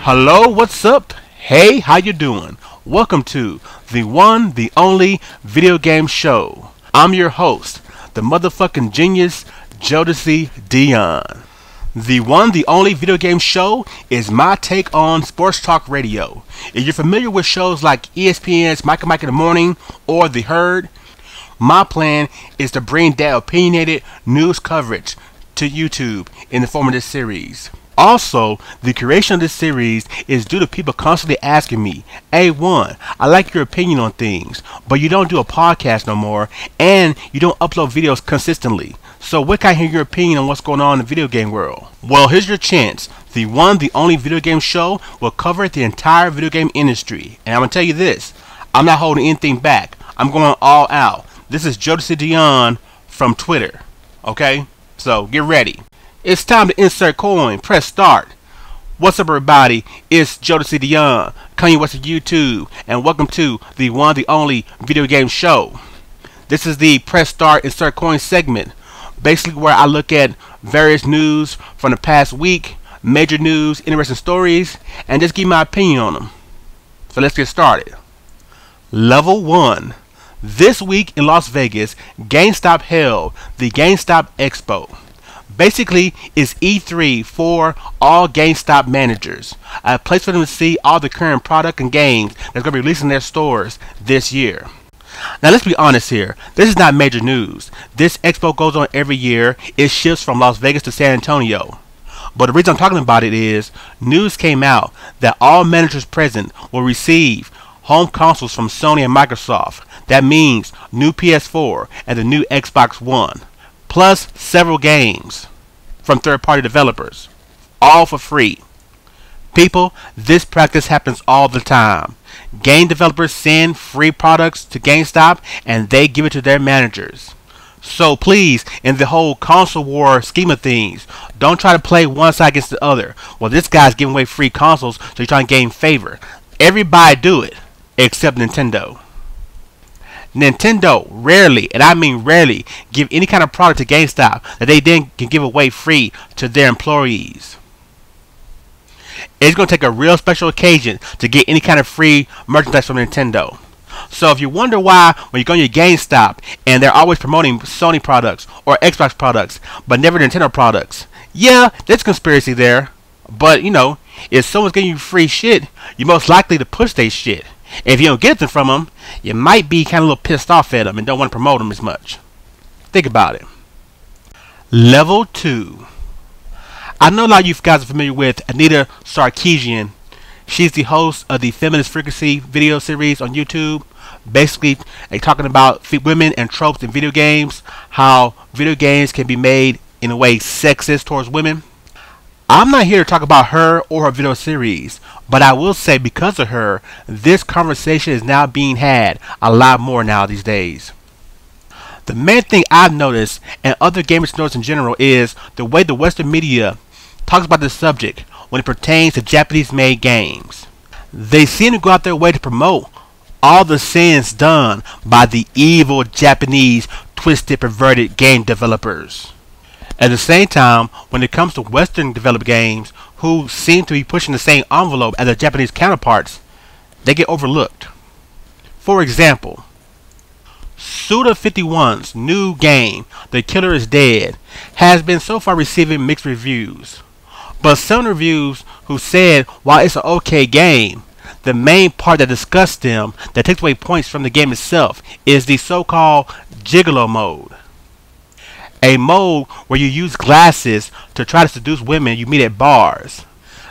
Hello, what's up? Hey, how you doing? Welcome to the one, the only video game show. I'm your host, the motherfucking genius, Jodecideion. The one, the only video game show is my take on sports talk radio. If you're familiar with shows like ESPN's Mike and Mike in the Morning or The Herd, my plan is to bring that opinionated news coverage to YouTube in the form of this series. Also, the creation of this series is due to people constantly asking me, A1, I like your opinion on things, but you don't do a podcast no more, and you don't upload videos consistently. So where can I hear your opinion on what's going on in the video game world? Well, here's your chance. The one, the only video game show will cover the entire video game industry. And I'm going to tell you this, I'm not holding anything back. I'm going all out. This is Jodecideion from Twitter. Okay? So get ready. It's time to insert coin. Press start. What's up, everybody? It's Jodecideion coming what's to YouTube, and welcome to the one, the only video game show. This is the press start, insert coin segment, basically where I look at various news from the past week, major news, interesting stories, and just give my opinion on them. So let's get started. Level 1. This week in Las Vegas, GameStop held the GameStop Expo. Basically, it's E3 for all GameStop managers, a place for them to see all the current product and games that's going to be released in their stores this year. Now, let's be honest here. This is not major news. This expo goes on every year. It shifts from Las Vegas to San Antonio. But the reason I'm talking about it is news came out that all managers present will receive home consoles from Sony and Microsoft. That means new PS4 and the new Xbox One, plus several games from third-party developers, all for free. People, this practice happens all the time. Game developers send free products to GameStop and they give it to their managers. So please, in the whole console war scheme of things, don't try to play one side against the other. Well, this guy's giving away free consoles, so you're trying to gain favor. Everybody do it, except Nintendo. Nintendo rarely, and I mean rarely, give any kind of product to GameStop that they then can give away free to their employees. It's going to take a real special occasion to get any kind of free merchandise from Nintendo. So if you wonder why when you go to your GameStop and they're always promoting Sony products or Xbox products but never Nintendo products, yeah, there's conspiracy there. But you know, if someone's giving you free shit, you're most likely to push their shit. And if you don't get them from them, you might be kind of a little pissed off at them and don't want to promote them as much. Think about it. Level 2. I know a lot of you guys are familiar with Anita Sarkeesian. She's the host of the Feminist Frequency video series on YouTube. Basically, talking about women and tropes in video games, how video games can be made in a way sexist towards women. I'm not here to talk about her or her video series, but I will say because of her, this conversation is now being had a lot more now these days. The main thing I've noticed, and other gamers notice in general, is the way the Western media talks about this subject when it pertains to Japanese-made games. They seem to go out their way to promote all the sins done by the evil Japanese, twisted, perverted game developers. At the same time, when it comes to Western developed games who seem to be pushing the same envelope as their Japanese counterparts, they get overlooked. For example, Suda51's new game, The Killer is Dead, has been so far receiving mixed reviews. But some reviews who said while it's an okay game, the main part that disgusts them, that takes away points from the game itself, is the so-called Gigolo mode. A mode where you use glasses to try to seduce women you meet at bars.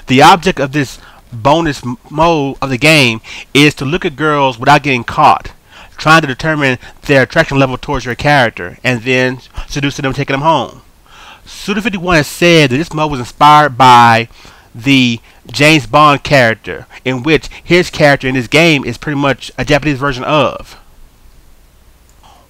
The object of this bonus mode of the game is to look at girls without getting caught, trying to determine their attraction level towards your character, and then seducing them and taking them home. Suda51 has said that this mode was inspired by the James Bond character, in which his character in this game is pretty much a Japanese version of.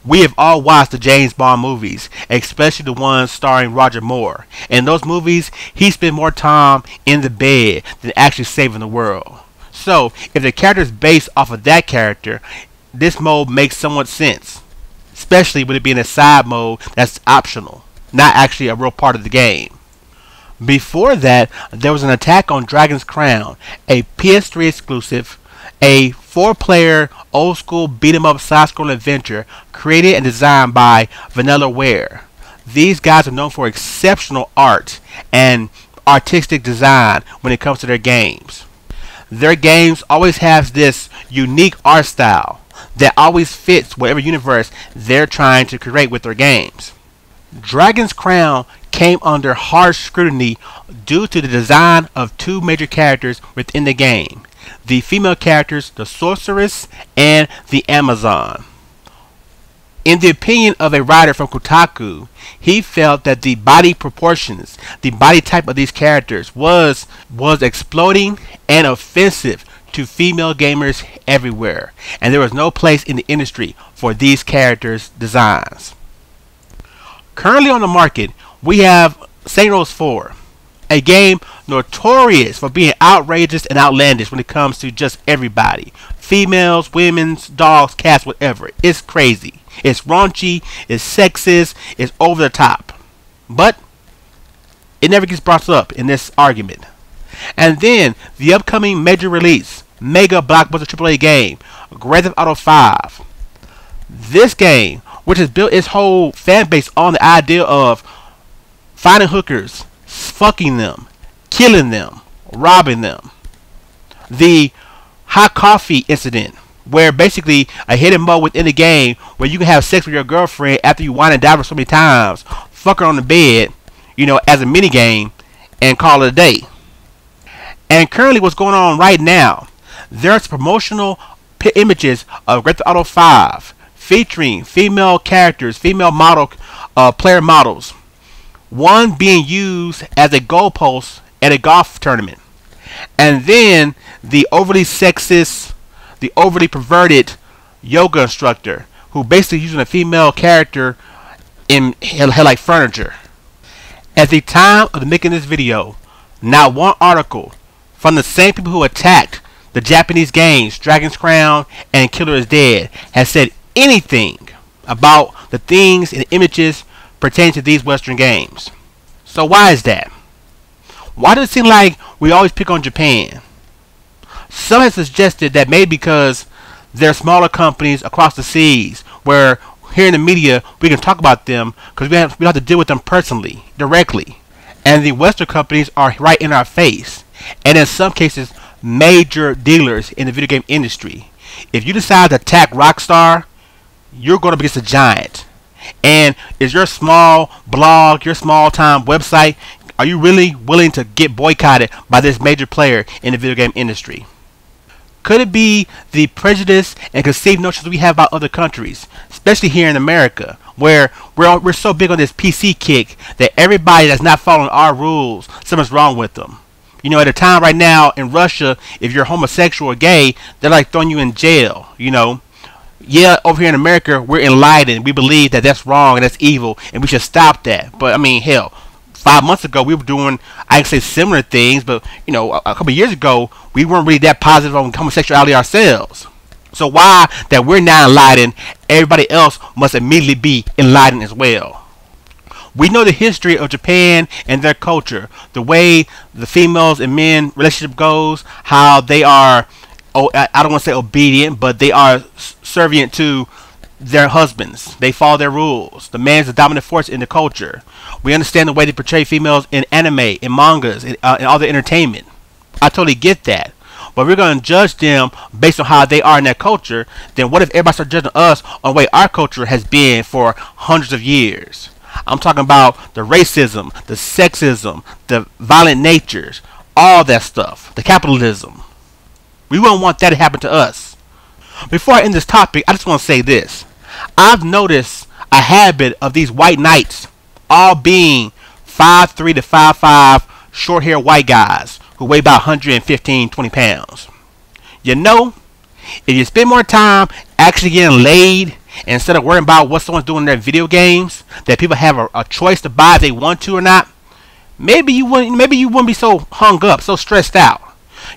We have all watched the James Bond movies, especially the ones starring Roger Moore. In those movies, he spent more time in the bed than actually saving the world. So, if the character is based off of that character, this mode makes somewhat sense. Especially with it being a side mode that's optional, not actually a real part of the game. Before that, there was an attack on Dragon's Crown, a PS3 exclusive, a 4-player old school beat 'em up side-scrolling adventure created and designed by Vanillaware. These guys are known for exceptional art and artistic design when it comes to their games. Their games always have this unique art style that always fits whatever universe they're trying to create with their games. Dragon's Crown came under harsh scrutiny due to the design of 2 major characters within the game. The female characters, the Sorceress and the Amazon. In the opinion of a writer from Kotaku, he felt that the body proportions, the body type of these characters was exploding and offensive to female gamers everywhere, and there was no place in the industry for these characters' designs. Currently on the market, we have Saints Row 4, a game notorious for being outrageous and outlandish when it comes to just everybody. Females, women's, dogs, cats, whatever. It's crazy. It's raunchy, it's sexist, it's over the top. But it never gets brought up in this argument. And then the upcoming major release, mega blockbuster AAA game, Grand Theft Auto 5. This game, which has built its whole fan base on the idea of finding hookers, fucking them, killing them, robbing them. The hot coffee incident, where basically a hidden mode within the game where you can have sex with your girlfriend after you wine and dine her so many times, fuck her on the bed, as a mini game, and call it a day. And currently what's going on right now, there's promotional images of Grand Theft Auto 5 featuring female characters, female player models. One being used as a goalpost at a golf tournament. And then the overly sexist, the overly perverted yoga instructor who basically using a female character in like furniture. At the time of making this video, not one article from the same people who attacked the Japanese games Dragon's Crown and Killer is Dead has said anything about the things and images pertaining to these Western games. So why is that? Why does it seem like we always pick on Japan? Some have suggested that maybe because they're smaller companies across the seas, where here in the media we can talk about them because we don't have to deal with them personally, directly. And the Western companies are right in our face, and in some cases major dealers in the video game industry. If you decide to attack Rockstar, you're going to be against a giant. And is your small blog, your small time website, are you really willing to get boycotted by this major player in the video game industry? Could it be the prejudice and conceived notions we have about other countries, especially here in America, where we're so big on this PC kick that everybody that's not following our rules, something's wrong with them? At a time right now in Russia, if you're homosexual or gay, they're like throwing you in jail, Yeah, over here in America, we're enlightened. We believe that that's wrong and that's evil, and we should stop that. But, hell, 5 months ago, we were doing, I can say similar things, but, a couple of years ago, we weren't really that positive on homosexuality ourselves. So why that we're now enlightened, everybody else must immediately be enlightened as well? We know the history of Japan and their culture, the way the females and men relationship goes, how they are, I don't want to say obedient, but they are subservient to their husbands. They follow their rules. The man's the dominant force in the culture. We understand the way they portray females in anime, in mangas, in all the entertainment. I totally get that. But we're going to judge them based on how they are in that culture. Then what if everybody starts judging us on the way our culture has been for hundreds of years? I'm talking about the racism, the sexism, the violent natures, all that stuff, the capitalism. We wouldn't want that to happen to us. Before I end this topic, I just want to say this. I've noticed a habit of these white knights all being 5'3" to 5'5" short-haired white guys who weigh about 115, 20 pounds. If you spend more time actually getting laid instead of worrying about what someone's doing in their video games, that people have a choice to buy if they want to or not, maybe you wouldn't be so hung up, so stressed out.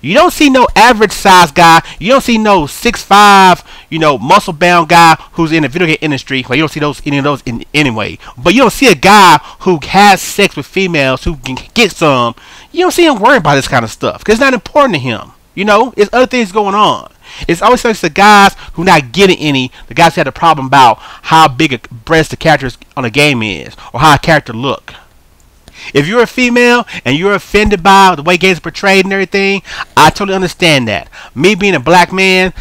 You don't see no average size guy. You don't see no 6'5", muscle bound guy who's in the video game industry. Well, you don't see any of those anyway. But you don't see a guy who has sex with females who can get some. You don't see him worrying about this kind of stuff because it's not important to him. It's other things going on. It's always the guys who not getting any, the guys who had a problem about how big a breast the character on a game is or how a character look. If you're a female and you're offended by the way games are portrayed and everything, I totally understand that. Me being a black man,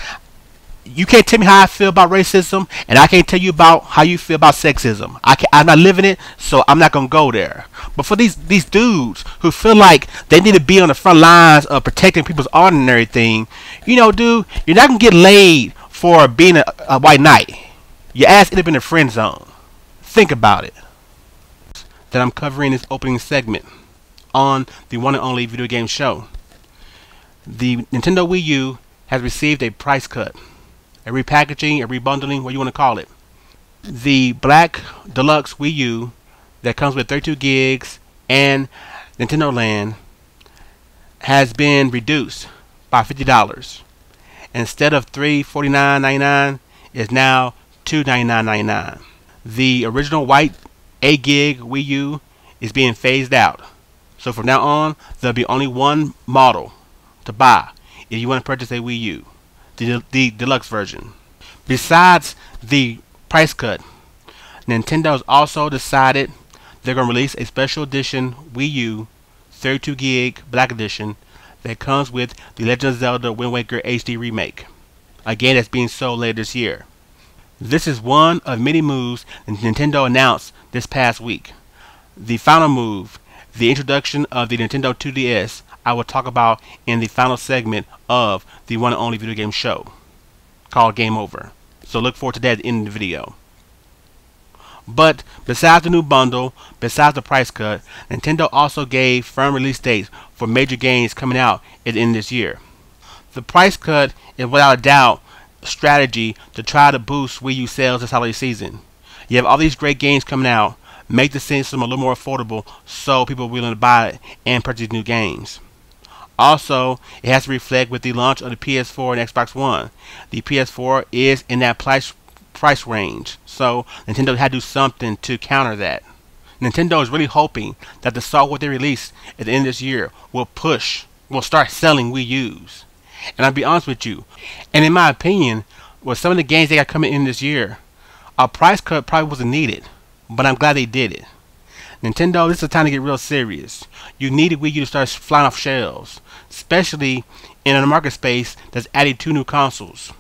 you can't tell me how I feel about racism, and I can't tell you about how you feel about sexism. I'm not living it, so I'm not gonna go there. But for these dudes who feel like they need to be on the front lines of protecting people's honor and everything, dude, you're not gonna get laid for being a white knight. Your ass ended up in the friend zone. Think about it. That I'm covering this opening segment on the one and only video game show. The Nintendo Wii U has received a price cut, a repackaging, a rebundling, what you want to call it. The Black Deluxe Wii U that comes with 32 gigs and Nintendo Land has been reduced by $50. Instead of $349.99, it's now $299.99. The original white 8 gig Wii U is being phased out. So from now on, there'll be only one model to buy if you want to purchase a Wii U, the deluxe version. Besides the price cut, Nintendo has also decided they're going to release a special edition Wii U 32 gig Black Edition that comes with the Legend of Zelda Wind Waker HD remake. Again, that's being sold later this year. This is one of many moves that Nintendo announced this past week. The final move, the introduction of the Nintendo 2DS, I will talk about in the final segment of the one and only video game show called Game Over. So look forward to that at the end of the video. But besides the new bundle, besides the price cut, Nintendo also gave firm release dates for major games coming out at the end of this year. The price cut is without a doubt a strategy to try to boost Wii U sales this holiday season. You have all these great games coming out, make the system a little more affordable so people are willing to buy it and purchase new games. Also, it has to reflect with the launch of the PS4 and Xbox One. The PS4 is in that price range, so Nintendo had to do something to counter that. Nintendo is really hoping that the software they release at the end of this year will start selling Wii U's. And I'll be honest with you, and in my opinion, with some of the games they got coming in this year, a price cut probably wasn't needed, but I'm glad they did it. Nintendo, this is the time to get real serious. You needed Wii U to start flying off shelves, especially in a market space that's added 2 new consoles.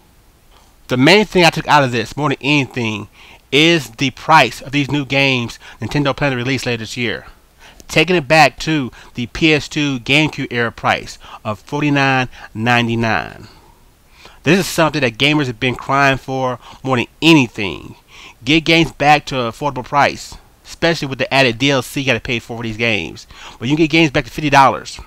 The main thing I took out of this, more than anything, is the price of these new games Nintendo plans to release later this year. Taking it back to the PS2 GameCube era price of $49.99. This is something that gamers have been crying for more than anything. Get games back to an affordable price, especially with the added DLC you got to pay for these games. But you can get games back to $50.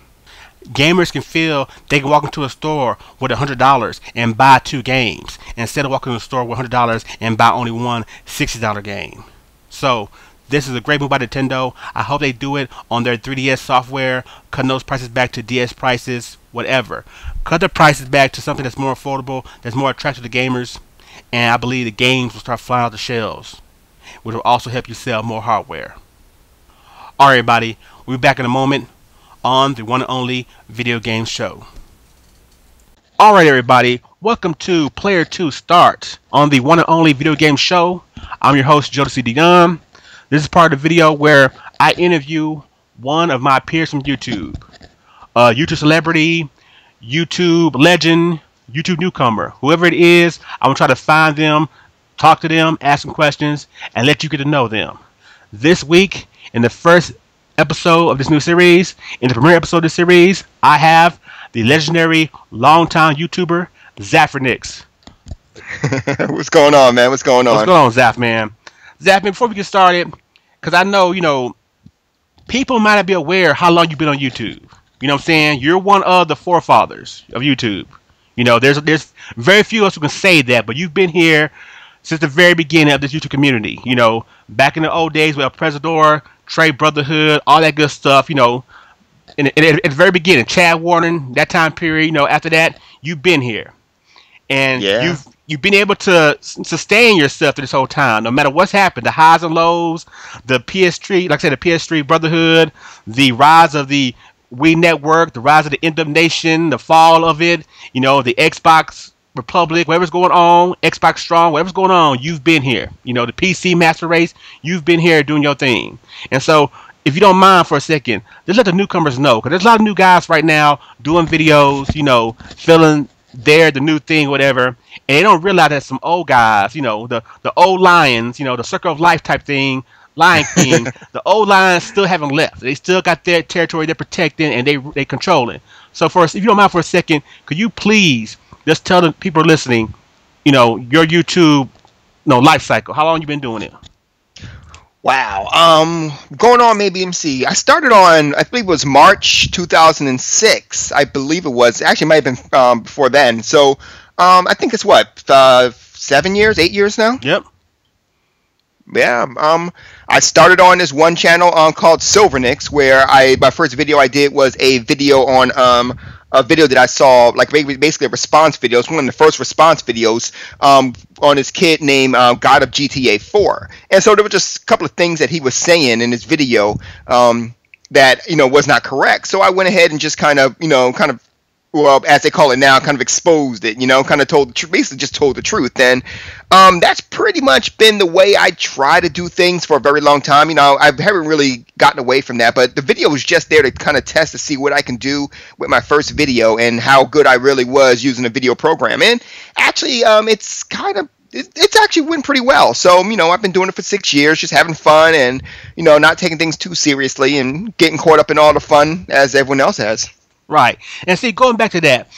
Gamers can feel they can walk into a store with $100 and buy 2 games instead of walking into a store with $100 and buy only one $60 game. So this is a great move by Nintendo. I hope they do it on their 3DS software, cutting those prices back to DS prices, whatever. Cut the prices back to something that's more affordable, that's more attractive to gamers, and I believe the games will start flying off the shelves, which will also help you sell more hardware. Alright everybody, we'll be back in a moment on the one and only video game show. Alright everybody, welcome to Player 2 Start on the one and only video game show. I'm your host Jodecideion. This is part of the video where I interview one of my peers from YouTube. YouTube celebrity, YouTube legend, YouTube newcomer. Whoever it is, I'm going to try to find them, talk to them, ask them questions, and let you get to know them. This week, in the first episode of this new series, in the premiere episode of this series, I have the legendary longtime YouTuber, Zephyrnix. What's going on, man? What's going on? What's going on, Zaph, man? Zaph, man, before we get started, because I know, people might not be aware how long you've been on YouTube. You know what I'm saying? You're one of the forefathers of YouTube. There's very few of us who can say that, but you've been here since the very beginning of this YouTube community. Back in the old days with El Presador, Trey Brotherhood, all that good stuff. at the very beginning, Chad Warren, that time period, after that, you've been here. And Yeah. you've been able to sustain yourself through this whole time, no matter what's happened, the highs and lows, the PS3, like I said, the PS3 Brotherhood, the rise of the Wii Network, the rise of the End Up Nation, the fall of it, the Xbox Republic, whatever's going on, Xbox Strong, whatever's going on, you've been here. The PC Master Race, you've been here doing your thing. And so, if you don't mind for a second, just let the newcomers know, because there's a lot of new guys right now doing videos, feeling they're the new thing, whatever, and they don't realize that some old guys, the old lions, the Circle of Life type thing, Lion King, the old lions still haven't left. They still got their territory they're protecting and they controlling. So if you don't mind for a second, could you please just tell the people listening, your YouTube, life cycle? How long you been doing it? Wow. Going on, maybe, let me see. I started on, I believe it was March 2006. I believe it was. Actually, it might have been before then. So, I think it's what, 7 years, 8 years now? Yep. Yeah. I started on this one channel called Zephyrnix, where my first video I did was a video on a video that I saw, like basically a response video. It's one of the first response videos on this kid named God of GTA 4. And so there were just a couple of things that he was saying in this video that, was not correct. So I went ahead and just kind of, well, as they call it now, kind of exposed it, kind of told the truth, basically just told the truth. And that's pretty much been the way I try to do things for a very long time. I haven't really gotten away from that, but the video was just there to kind of test to see what I can do with my first video and how good I really was using a video program. And actually, it's actually went pretty well. So, I've been doing it for 6 years, just having fun and, not taking things too seriously and getting caught up in all the fun as everyone else has. Right. And see, going back to that,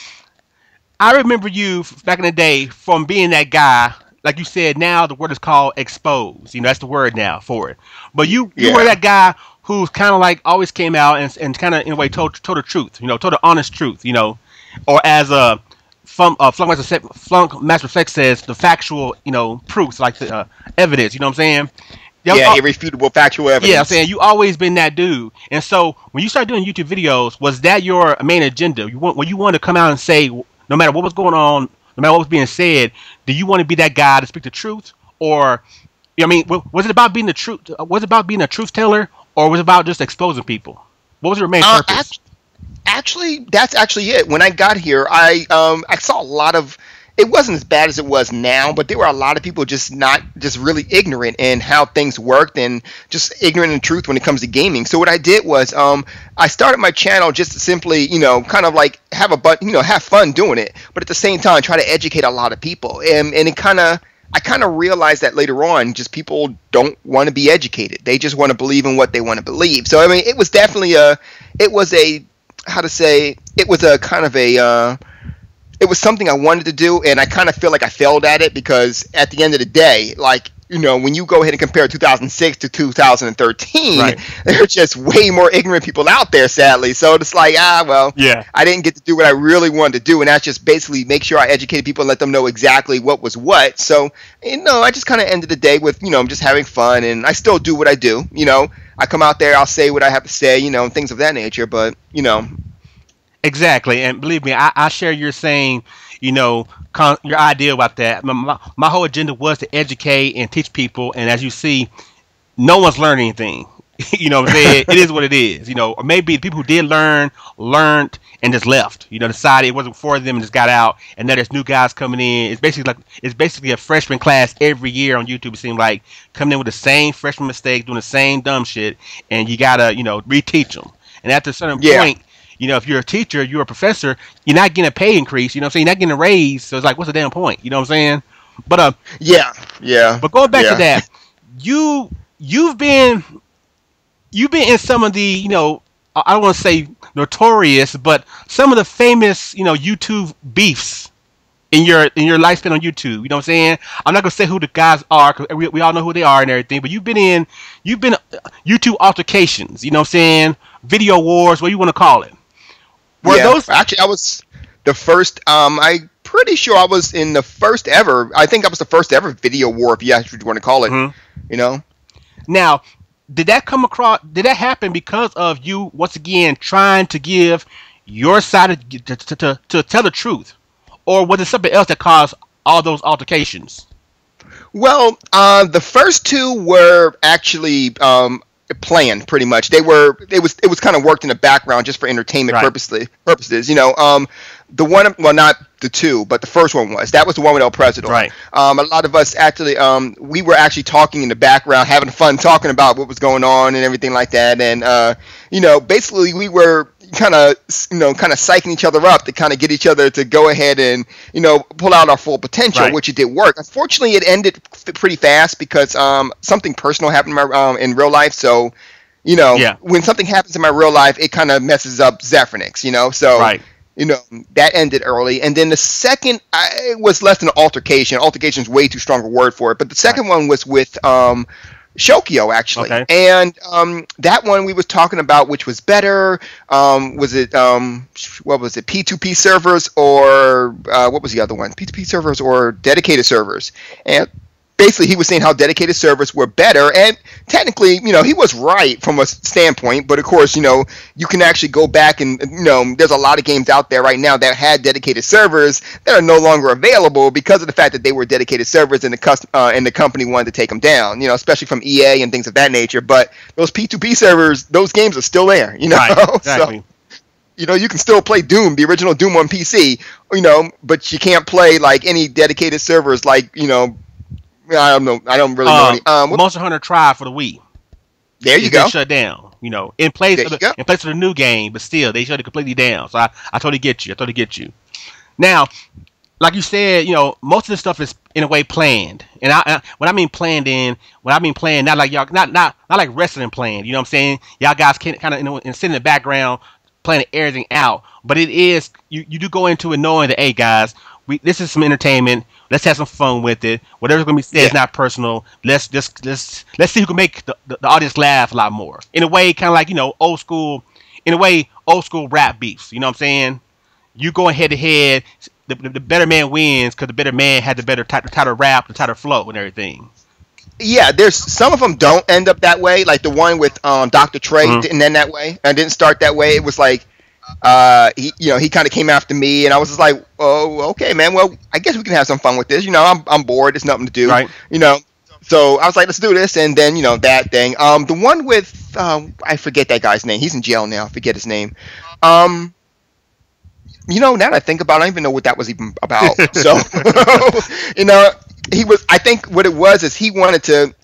I remember you back in the day from being that guy, like you said, now the word is called exposed. That's the word now for it. But you were that guy who's kind of like always came out and kind of, in a way, told the truth, told the honest truth, or as Flunk Master Flex says, the factual, proofs, like the evidence, you know what I'm saying? Yeah, irrefutable factual evidence. Yeah, I'm saying you always been that dude. And so when you started doing YouTube videos, was that your main agenda? When you wanted to come out and say, no matter what was going on, no matter what was being said, do you want to be that guy to speak the truth? Or, was it about being the truth? Was it about being a truth teller, or was it about just exposing people? What was your main purpose? Actually, that's actually it. When I got here, I saw a lot of. It wasn't as bad as it was now, but there were a lot of people just really ignorant in how things worked and just ignorant in truth when it comes to gaming. So what I did was I started my channel just to simply, kind of like have fun doing it, but at the same time try to educate a lot of people. And I kind of realized that later on, just people don't want to be educated. They just want to believe in what they want to believe. So it was definitely it was something I wanted to do, and I kind of feel like I failed at it because at the end of the day, like, when you go ahead and compare 2006 to 2013, right, there are just way more ignorant people out there, sadly. So it's like, yeah, I didn't get to do what I really wanted to do, and that's just basically make sure I educated people and let them know exactly what was what. So, I just kind of ended the day with, just having fun, and I still do what I do. I come out there, I'll say what I have to say, and things of that nature, but, Exactly, and believe me, I share your saying, your idea about that. My whole agenda was to educate and teach people, and as you see, no one's learned anything. You know what I'm saying? It is what it is. Or maybe the people who did learned and just left. Decided it wasn't for them and just got out, and now there's new guys coming in. It's basically a freshman class every year on YouTube. It seems like coming in with the same freshman mistakes, doing the same dumb shit, and you gotta reteach them. And at a certain point, if you're a teacher, you're a professor, you're not getting a pay increase, you're not getting a raise, so it's like, what's the damn point? You know what I'm saying? But yeah. But going back to that, you've been in some of the, I don't want to say notorious, but some of the famous, YouTube beefs in your lifespan on YouTube. You know what I'm saying? I'm not gonna say who the guys are, because we all know who they are and everything, but you've been YouTube altercations, you know what I'm saying? Video wars, what you want to call it. Actually, I was the first. I'm pretty sure I was in the first ever. I think I was the first ever video war, if you actually want to call it. Mm-hmm. You know. Now, did that come across? Did that happen because of you once again trying to give your side to tell the truth, or was it something else that caused all those altercations? Well, the first two were actually planned pretty much. It was kind of worked in the background just for entertainment Right. purposes. The one, well, not the two, but the first one was the one with El Presidente. Right. A lot of us actually, we were actually talking in the background, having fun talking about what was going on and everything like that. And basically we were kind of psyching each other up to kind of get each other to go ahead and pull out our full potential, Right. which it did work. Unfortunately, it ended pretty fast because something personal happened in real life. So Yeah. when something happens in my real life, it kind of messes up Zephyrnix. So Right. that ended early. And then the second, it was less than an altercation. Altercation is way too strong a word for it. But the second one was with Shokio, actually. Okay. And that one we was talking about which was better. Was it, what was it, P2P servers or what was the other one? P2P servers or dedicated servers? And basically he was saying how dedicated servers were better, and technically he was right from a standpoint, but of course you can actually go back and there's a lot of games out there right now that had dedicated servers that are no longer available because of the fact that they were dedicated servers and the company wanted to take them down, especially from EA and things of that nature. But those P2P servers, those games are still there, Right. Exactly. So you can still play Doom, the original Doom on PC, but you can't play like any dedicated servers like I don't know. I don't really know any. Monster Hunter tried for the Wii. There you It's go. been shut down. In place There of you go. in place of the new game, but still they shut it completely down. So I totally get you. I totally get you. Now, like you said, most of this stuff is in a way planned. And when I mean planned, not like y'all, not like wrestling planned. You know what I'm saying? Y'all guys can kind of and sit in the background planning everything out. But it is you do go into it knowing that, hey guys, this is some entertainment. Let's have some fun with it. Whatever's gonna be said is not personal. Let's see who can make the audience laugh a lot more. In a way, kind of like old school. In a way, old school rap beefs. You know what I'm saying? You going head to head. The better man wins because the better man had the tighter rap, the tighter flow, and everything. Yeah, there's some of them don't end up that way. Like the one with Dr. Trey didn't end that way. And didn't start that way. It was like he kind of came after me, and I was just like, oh, okay, man. Well, I guess we can have some fun with this. I'm bored. There's nothing to do. Right. So I was like, let's do this, and then that thing. The one with I forget that guy's name. He's in jail now. I forget his name. Now that I think about it, I don't even know what that was even about. So, he was. I think what it was is he wanted to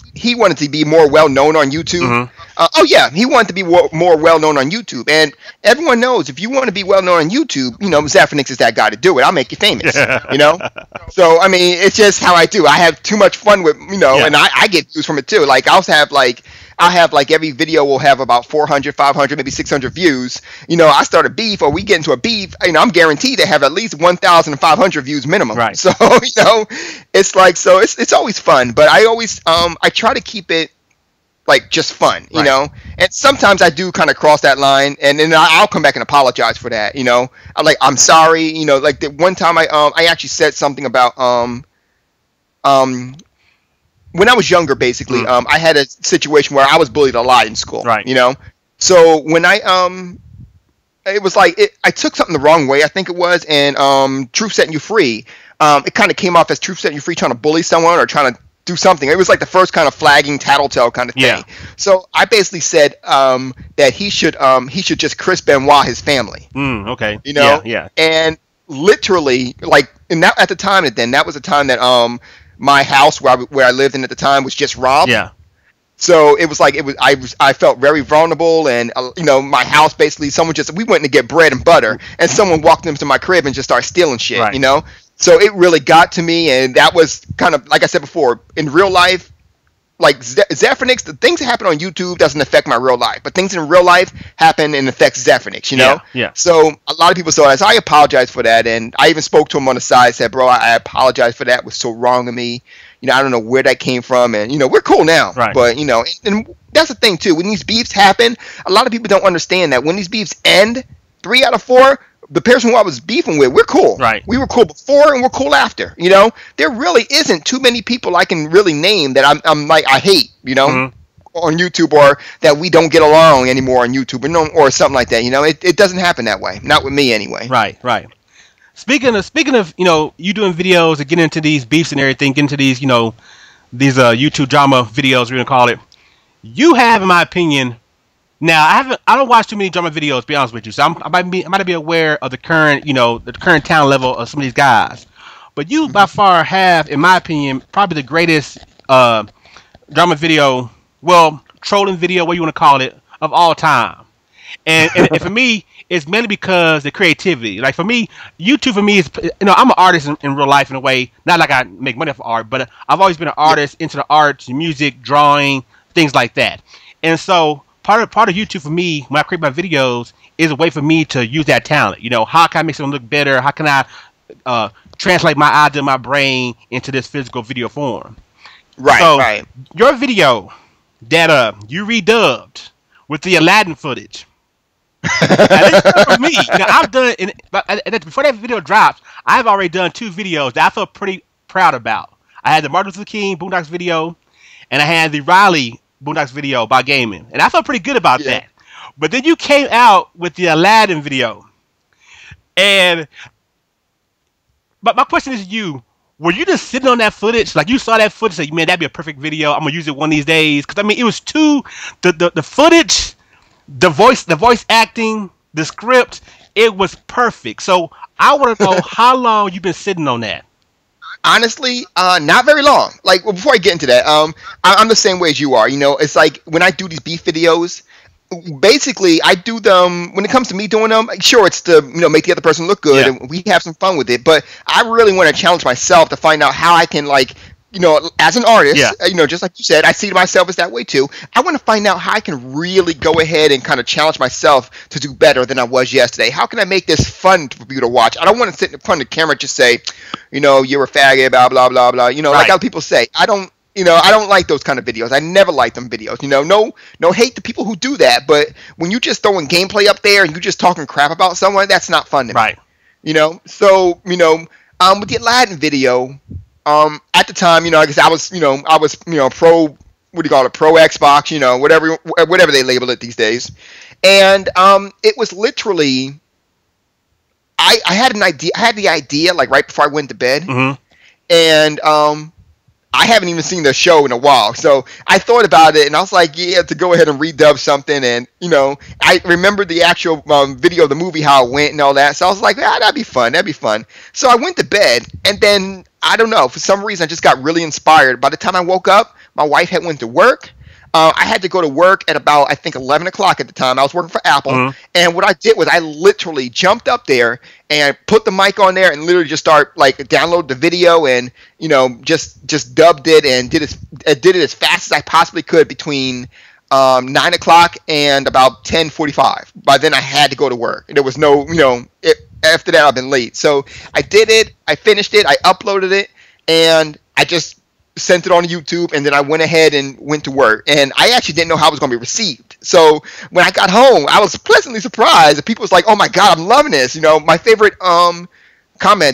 be more well known on YouTube. Mm-hmm. He wanted to be more well known on YouTube, and everyone knows if you want to be well known on YouTube, Zephyrnix is that guy to do it. I'll make you famous. So I mean, it's just how I do. I have too much fun with and I get views from it too. Like I'll have every video will have about 400, 500, maybe 600 views. I start a beef or we get into a beef, I'm guaranteed to have at least 1,500 views minimum. Right. So, it's like, so it's always fun, but I always, I try to keep it like just fun, and sometimes I do kind of cross that line, and then I'll come back and apologize for that. I'm sorry, like the one time I actually said something about, when I was younger, basically, I had a situation where I was bullied a lot in school. Right. So when it was like I took something the wrong way, I think it was, and Truth Setting You Free. It kind of came off as Truth Setting You Free trying to bully someone or trying to do something. It was like the first kind of flagging tattletale kind of thing. Yeah. So I basically said that he should just Chris Benoit his family. Okay. Yeah. And literally, like, and that at the time, that was the time that my house where I lived in at the time was just robbed. Yeah. So it was like I felt very vulnerable, and my house basically we went to get bread and butter, and someone walked into my crib and just started stealing shit. Right. So it really got to me, and that was kind of like I said before, in real life, like Zephyrnix, the things that happen on YouTube doesn't affect my real life, but things in real life happen and affect Zephyrnix, Yeah. So a lot of people saw that. So I apologize for that, and I even spoke to him on the side, said, bro, I apologize for that. It was so wrong of me. I don't know where that came from, and we're cool now. Right. But and that's the thing too. When these beefs happen, a lot of people don't understand that when these beefs end, 3 out of 4, the person who I was beefing with, we're cool. Right. We were cool before and we're cool after. There really isn't too many people I can really name that I'm like I hate. on YouTube, or that we don't get along anymore on YouTube, or something like that. It doesn't happen that way. Not with me anyway. Right. Speaking of, you doing videos and getting into these beefs and everything, getting into these, these YouTube drama videos, we're gonna call it. You have, in my opinion, now I don't watch too many drama videos, to be honest with you. So I might be aware of the current, the current talent level of some of these guys. But you by far have, in my opinion, probably the greatest drama video, well, trolling video, what you want to call it, of all time. And for me, it's mainly because the creativity. Like for me, YouTube for me is, I'm an artist in real life in a way. Not like I make money off of art, but I've always been an artist, into the arts, music, drawing, things like that. And so part of YouTube for me, when I create my videos, is a way for me to use that talent. How can I make something look better? How can I translate my idea, my brain into this physical video form? Right. Your video that you redubbed with the Aladdin footage. For me, I've done, before that video drops, I've already done 2 videos that I feel pretty proud about. I had the Martin Luther King Boondocks video, and I had the Riley Boondocks video about gaming, and I felt pretty good about that. But then you came out with the Aladdin video, and but my question is to you: were you just sitting on that footage, like you saw that footage, like, man, that'd be a perfect video, I'm gonna use it one of these days? Because it was the footage, the voice acting, the script, it was perfect. So I want to know how long you've been sitting on that. Honestly, not very long. Like, before I get into that, I'm the same way as you are. It's like when I do these beef videos, basically I do them, when it comes to me doing them, sure, it's to make the other person look good, and we have some fun with it, but I really want to challenge myself to find out how I can, like, as an artist, just like you said, I see myself as that way too. I want to find out how I can really go ahead and kind of challenge myself to do better than I was yesterday. How can I make this fun for you to watch? I don't want to sit in front of the camera and just say, you're a faggot, blah, blah, blah, blah. Like other people say. I don't like those kind of videos. I never like them videos. No hate to people who do that, but when you just throwing gameplay up there and you just talking crap about someone, that's not fun to me. Right. So, with the Aladdin video, at the time, I guess I was pro, what do you call it, pro Xbox, whatever they label it these days. And it was literally, I had the idea like right before I went to bed. Mm-hmm. And I haven't even seen the show in a while. So I thought about it and I was like, to go ahead and redub something. And, I remember the actual video of the movie, how it went and all that. So I was like, that'd be fun. So I went to bed, and then, I don't know, for some reason I just got really inspired. By the time I woke up, my wife had went to work. I had to go to work at about, I think, 11 o'clock at the time. I was working for Apple. Mm-hmm. And what I did was I literally jumped up there and put the mic on there and literally just start, like, download the video and, just dubbed it and did it as fast as I possibly could between 9 o'clock and about 10:45. By then I had to go to work. There was no, after that I've been late. So I did it. I finished it. I uploaded it. And I just sent it on YouTube, and then I went ahead and went to work. And I actually didn't know how it was going to be received. So when I got home, I was pleasantly surprised. And people was like, "Oh my God, I'm loving this." My favorite comment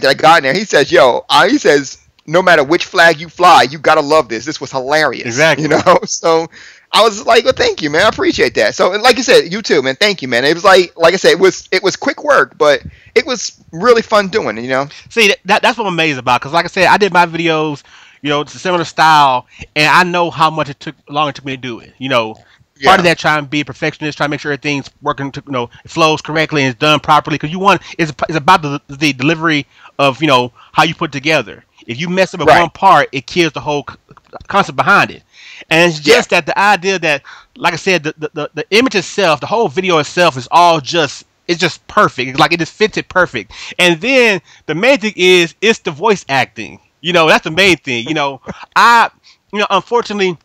that I got in there, he says, he says, "No matter which flag you fly, you got to love this. This was hilarious." Exactly. So I was like, well, thank you, man. I appreciate that. So, and like you said, you too, man. Thank you, man. It was like I said, it was quick work, but it was really fun doing it, See, that's what I'm amazed about, because like I said, I did my videos, it's a similar style, and I know how much it took me to do it. Part of that, trying to be a perfectionist, trying to make sure everything's working, it flows correctly and it's done properly, because it's about the delivery of, how you put it together. If you mess up at one part, it kills the whole concept behind it. And it's just that the idea that, like I said, the image itself, the whole video itself is all it's just perfect. It's like it just fits it perfect. And then the main thing is it's the voice acting. That's the main thing. Unfortunately,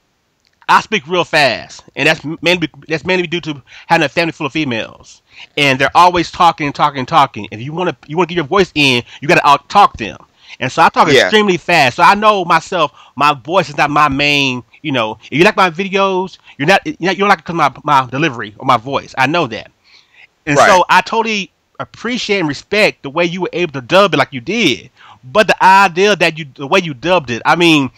I speak real fast, and that's mainly due to having a family full of females, and they're always talking. If you want to get your voice in, you got to out talk them. And so I talk extremely fast. So I know myself, my voice is not my main. If you like my videos, you don't like it because of my delivery or my voice. I know that. And so I totally appreciate and respect the way you were able to dub it like you did. But the idea that the way you dubbed it, I mean,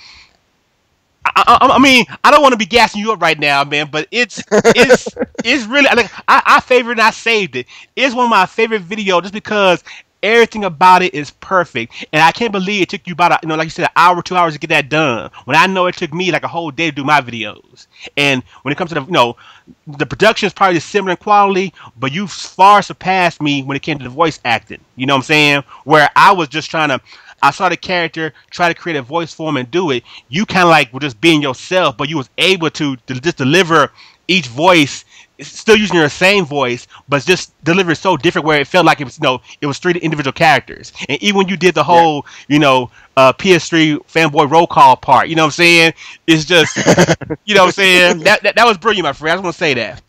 I mean, I don't want to be gassing you up right now, man, but it's really like I favored and I saved it. It's one of my favorite videos just because everything about it is perfect, and I can't believe it took you about like you said, an hour, 2 hours to get that done. When I know it took me like a whole day to do my videos. And when it comes to the production is probably similar in quality, but you far surpassed me when it came to the voice acting. You know what I'm saying? Where I was just I saw the character, try to create a voice for him and do it. You kind of like were just being yourself, but you was able to just deliver each voice, still using your same voice, but just deliver it so different where it felt like it was, it was three individual characters. And even when you did the whole, PS3 fanboy roll call part, you know what I'm saying? It's just, you know what I'm saying? That was brilliant, my friend. I just want to say that.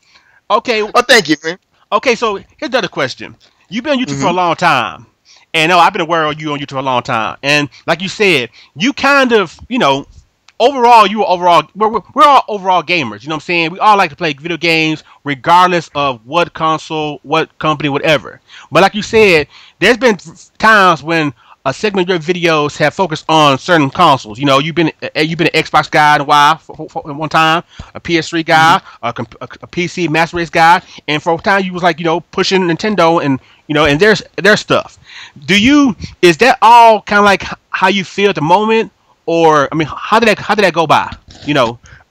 Okay. Well, thank you, man. Okay, so here's another question. You've been on YouTube for a long time. And I've been aware of you on YouTube for a long time. And like you said, you kind of, overall, we're all overall gamers. You know what I'm saying? We all like to play video games regardless of what console, what company, whatever. But like you said, there's been times when a segment of your videos have focused on certain consoles. You've been an Xbox guy in a while for one time, a PS3 guy, a PC Master Race guy, and for a time you was like, pushing Nintendo and and their stuff. Is that all kind of like how you feel at the moment, or I mean, how did that go by?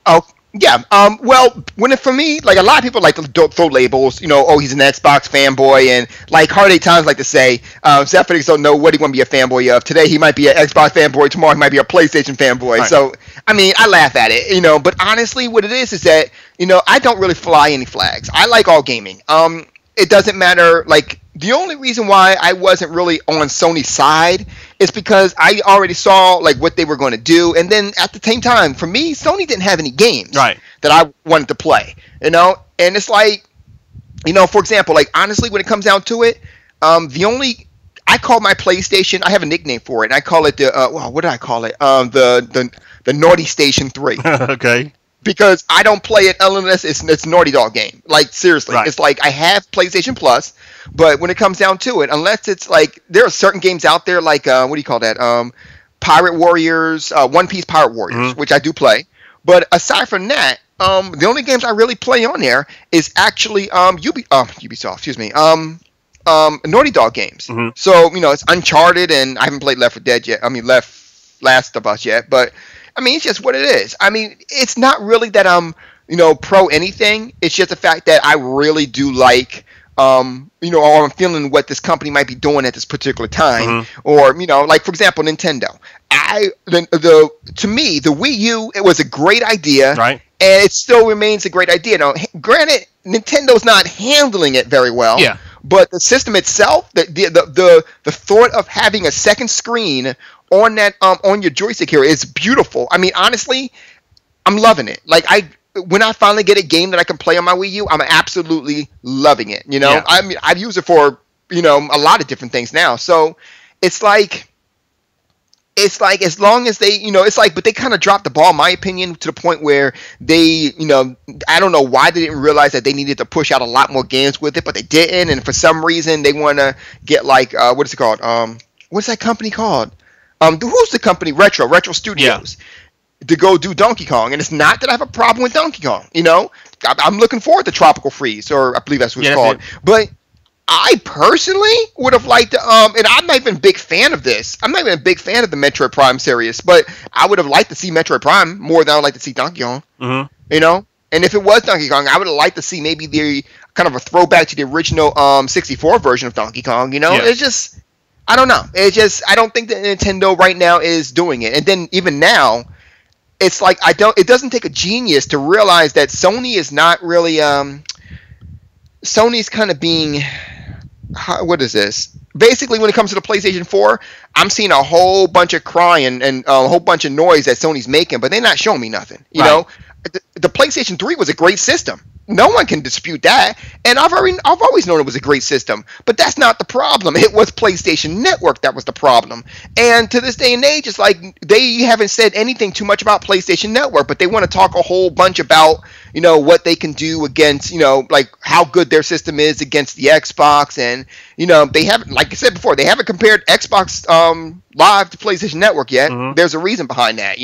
Oh, yeah. Well, for me, like a lot of people like to throw labels. Oh, he's an Xbox fanboy, and like Hard 8 Times like to say, Zephyrnix don't know what he want to be a fanboy of. Today he might be an Xbox fanboy. Tomorrow he might be a PlayStation fanboy. Right. So I mean, I laugh at it. But honestly, what it is that I don't really fly any flags. I like all gaming. It doesn't matter. Like the only reason why I wasn't really on Sony's side is because I already saw like what they were going to do, and then at the same time, for me, Sony didn't have any games that I wanted to play. And it's like, for example, like honestly, when it comes down to it, I call my PlayStation. I have a nickname for it, and I call it what did I call it? The Naughty Station 3. Okay. Because I don't play it unless it's Naughty Dog game. Like seriously, It's like I have PlayStation Plus, but when it comes down to it, unless it's like there are certain games out there like what do you call that? Pirate Warriors, One Piece Pirate Warriors, which I do play. But aside from that, the only games I really play on there is actually Ubisoft, excuse me, Naughty Dog games. So it's Uncharted, and I haven't played Left 4 Dead yet. I mean Last of Us yet, but. I mean, it's just what it is. I mean, it's not really that I'm, pro anything. It's just the fact that I really do like, or I'm feeling what this company might be doing at this particular time. Or, like, for example, Nintendo. To me, the Wii U, it was a great idea. Right. And it still remains a great idea. Now, granted, Nintendo's not handling it very well. Yeah. But the system itself, the thought of having a second screen on that on your joystick here is beautiful. I mean, honestly, I'm loving it. Like when I finally get a game that I can play on my Wii U, I'm absolutely loving it. Yeah. I mean, I've used it for a lot of different things now. So it's like as long as they, it's like, but they kind of dropped the ball, in my opinion, to the point where they, I don't know why they didn't realize that they needed to push out a lot more games with it, but they didn't. And for some reason, they want to get like, what is it called? What's that company called? Who's the company? Retro Studios. Yeah. To go do Donkey Kong. And it's not that I have a problem with Donkey Kong. I'm looking forward to Tropical Freeze, or I believe that's what it's called. But I personally would have liked to, and I'm not even a big fan of this. I'm not even a big fan of the Metroid Prime series, but I would have liked to see Metroid Prime more than I would like to see Donkey Kong. And if it was Donkey Kong, I would have liked to see maybe the kind of a throwback to the original 64 version of Donkey Kong. It's just, I don't know. It's just, I don't think that Nintendo right now is doing it. And then even now, it's like it doesn't take a genius to realize that Sony is not really Sony's kind of being, what is this? Basically, when it comes to the PlayStation 4, I'm seeing a whole bunch of crying and a whole bunch of noise that Sony's making, but they're not showing me nothing. You know, the PlayStation 3 was a great system. No one can dispute that, and I've always known it was a great system. But that's not the problem. It was PlayStation Network that was the problem. And to this day and age, it's like they haven't said anything too much about PlayStation Network, but they want to talk a whole bunch about what they can do against like how good their system is against the Xbox, and they haven't, like I said before, they haven't compared Xbox Live to PlayStation Network yet. There's a reason behind that,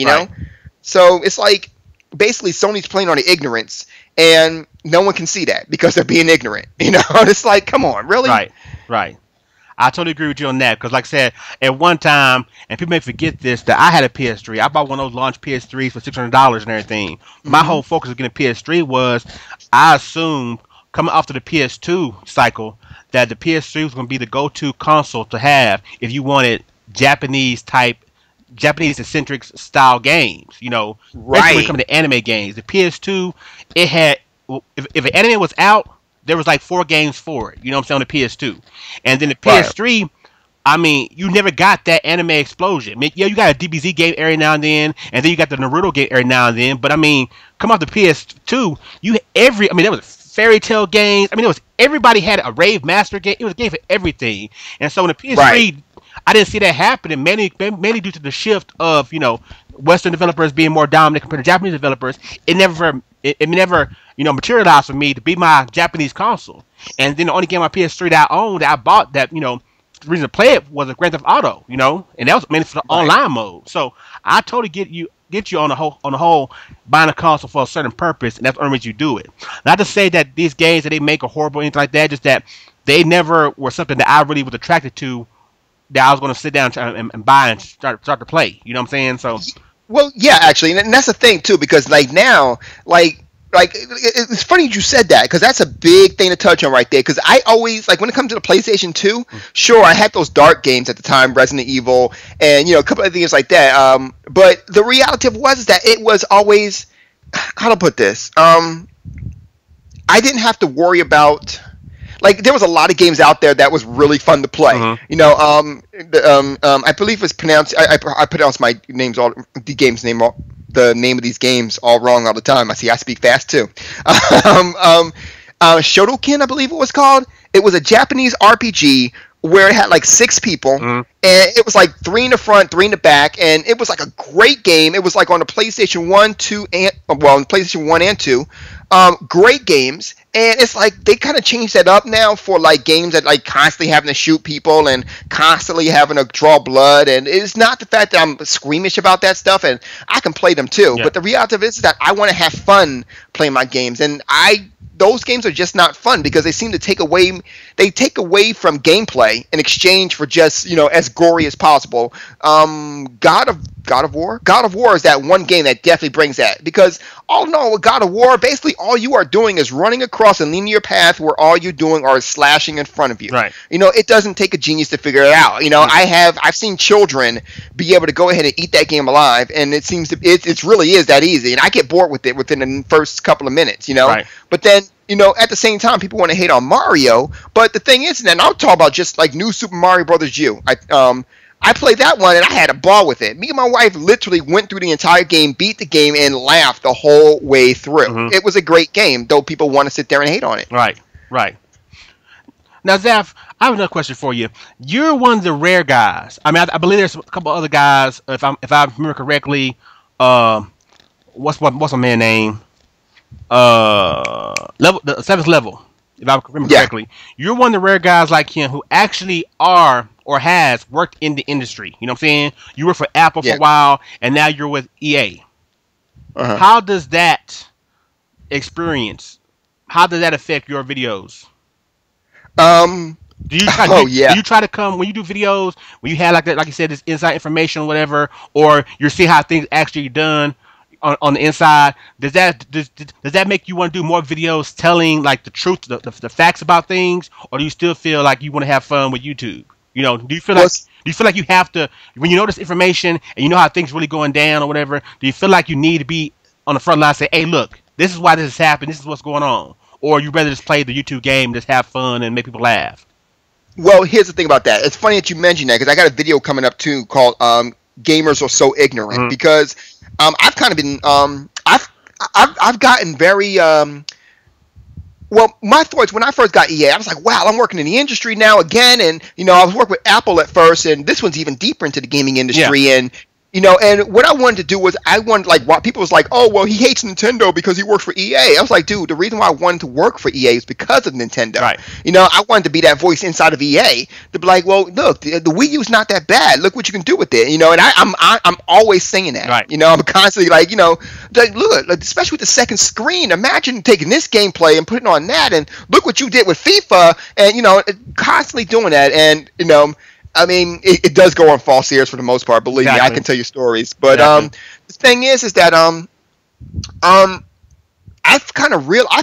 So it's like basically Sony's playing on the ignorance, and no one can see that because they're being ignorant. You know, it's like, come on, really? Right, right. I totally agree with you on that because, like I said, at one time, and people may forget this, that I had a PS3. I bought one of those launch PS3s for $600 and everything. My whole focus of getting a PS3 was I assumed coming off to the PS2 cycle that the PS3 was going to be the go-to console to have if you wanted Japanese eccentric style games. You know, especially when it Right, comes to anime games. The PS2, it had if an anime was out, there was like 4 games for it. You know what I'm saying, on the PS2. And then the right, PS3, I mean, you never got that anime explosion. I mean, yeah, you got a DBZ game every now and then you got the Naruto game every now and then. But I mean, come off the PS2, there was fairy tale games. I mean, everybody had a Rave Master game. It was a game for everything. And so in the right. PS3, I didn't see that happening. Mainly due to the shift of Western developers being more dominant compared to Japanese developers. It never materialized for me to be my Japanese console. And then the only game on PS3 that I owned, that I bought, that the reason to play it was a Grand Theft Auto, and that was mainly for the Right. online mode. So I totally get you on the whole buying a console for a certain purpose, and that's the only reason you do it. Not to say that these games that they make are horrible or anything like that, just that they never were something that I really was attracted to, that I was going to sit down and buy and start to play. You know what I'm saying? So Well, yeah, actually, and that's the thing too, because like now, it's funny you said that because that's a big thing to touch on right there. Because I always like when it comes to the PlayStation 2, sure, I had those dark games at the time, Resident Evil, and a couple of things like that. But the reality of it was that it was always, how to put this, I didn't have to worry about. Like there was a lot of games out there that was really fun to play. I believe it's pronounced. I pronounce my names all the name of these games all wrong all the time. I speak fast too. Shotoken, I believe it was called. It was a Japanese RPG where it had like 6 people, and it was like 3 in the front, 3 in the back, and it was like a great game. It was like on the PlayStation 1, 2, and on PlayStation 1 and 2. Great games, and it's like they kind of changed that up now for like games that like constantly having to shoot people and constantly having to draw blood, and it's not the fact that I'm squeamish about that stuff, and I can play them too, but the reality of it is that I want to have fun playing my games, and those games are just not fun because they seem to take away from gameplay in exchange for just as gory as possible. God of War is that one game that definitely brings that, because all in all with God of War, basically all you are doing is running across a linear path where all you're doing are slashing in front of you. Right. It doesn't take a genius to figure it out. I've seen children be able to go ahead and eat that game alive, and it seems it really is that easy, and I get bored with it within the first couple of minutes. Right. But then at the same time, people want to hate on Mario. But the thing is, and I'll talk about just like New Super Mario Brothers U. I played that one and I had a ball with it. Me and my wife literally went through the entire game, beat the game, and laughed the whole way through. It was a great game, though people want to sit there and hate on it. right. Now, Zeph, I have another question for you. You're one of the rare guys. I mean, I believe there's a couple other guys. If I remember correctly, what's my man's name? The 7th level. If I remember correctly, you're one of the rare guys like him who actually are or has worked in the industry. You know what I'm saying? You worked for Apple for a while, and now you're with EA. How does that experience? How does that affect your videos? Do you try to come when you do videos, when you have like that, like you said, this inside information or whatever, or you're seeing how things actually done on the inside? Does that make you want to do more videos telling like the truth, the facts about things, or do you still feel like you want to have fun with YouTube? Do you feel like you have to, when you know this information and you know how things really going down or whatever, do you feel like you need to be on the front line and say, hey, look, this is why this has happened, this is what's going on? Or you rather just play the YouTube game, just have fun and make people laugh? Well, here's the thing about that. It's funny that you mentioned that, because I got a video coming up too called "Gamers Are So Ignorant," because I've kind of been I've gotten very well, my thoughts when I first got EA, I was like, wow, I'm working in the industry now again, and I was working with Apple at first, and this one's even deeper into the gaming industry, and You know, and what I wanted to do was I wanted, like, what people was like, oh, well, he hates Nintendo because he works for EA. I was like, dude, the reason why I wanted to work for EA is because of Nintendo. Right. You know, I wanted to be that voice inside of EA to be like, well, look, the Wii U's not that bad. Look what you can do with it. You know, and I'm always saying that. Right. You know, I'm constantly like, you know, like, look, like, especially with the second screen. Imagine taking this gameplay and putting it on that, and look what you did with FIFA, and you know, constantly doing that, and you know. I mean, it does go on false ears for the most part. Believe me, I can tell you stories. But the thing is that I've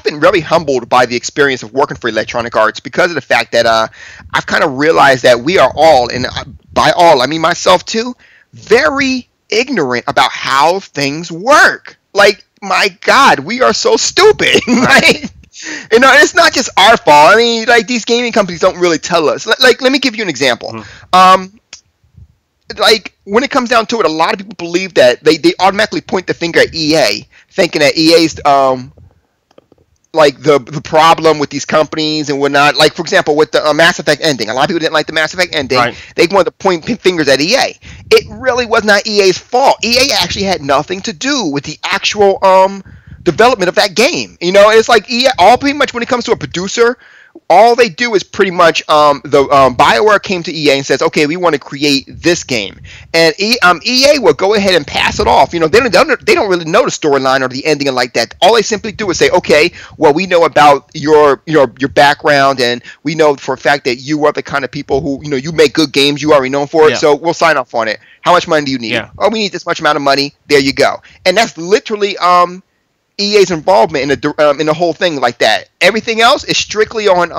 been really humbled by the experience of working for Electronic Arts because of the fact that I've kind of realized that we are all, and by all I mean myself too, very ignorant about how things work. Like, my God, we are so stupid. Right? You know, and it's not just our fault. I mean, like, these gaming companies don't really tell us. Like, let me give you an example. Like, when it comes down to it, a lot of people believe that they automatically point the finger at EA, thinking that EA's like the problem with these companies and whatnot. Like, for example, with the Mass Effect ending, a lot of people didn't like the Mass Effect ending. Right. They wanted to point fingers at EA. It really was not EA's fault. EA actually had nothing to do with the actual development of that game. You know, it's like EA, all pretty much when it comes to a producer, all they do is pretty much BioWare came to EA and says, okay, we want to create this game, and EA will go ahead and pass it off. You know, they don't really know the storyline or the ending and like that. All they simply do is say, okay, well, we know about your background, and we know for a fact that you are the kind of people who, you know, you make good games, you already known for it, so we'll sign off on it. How much money do you need? Oh, we need this much amount of money. There you go. And that's literally EA's involvement in the whole thing like that. Everything else is strictly on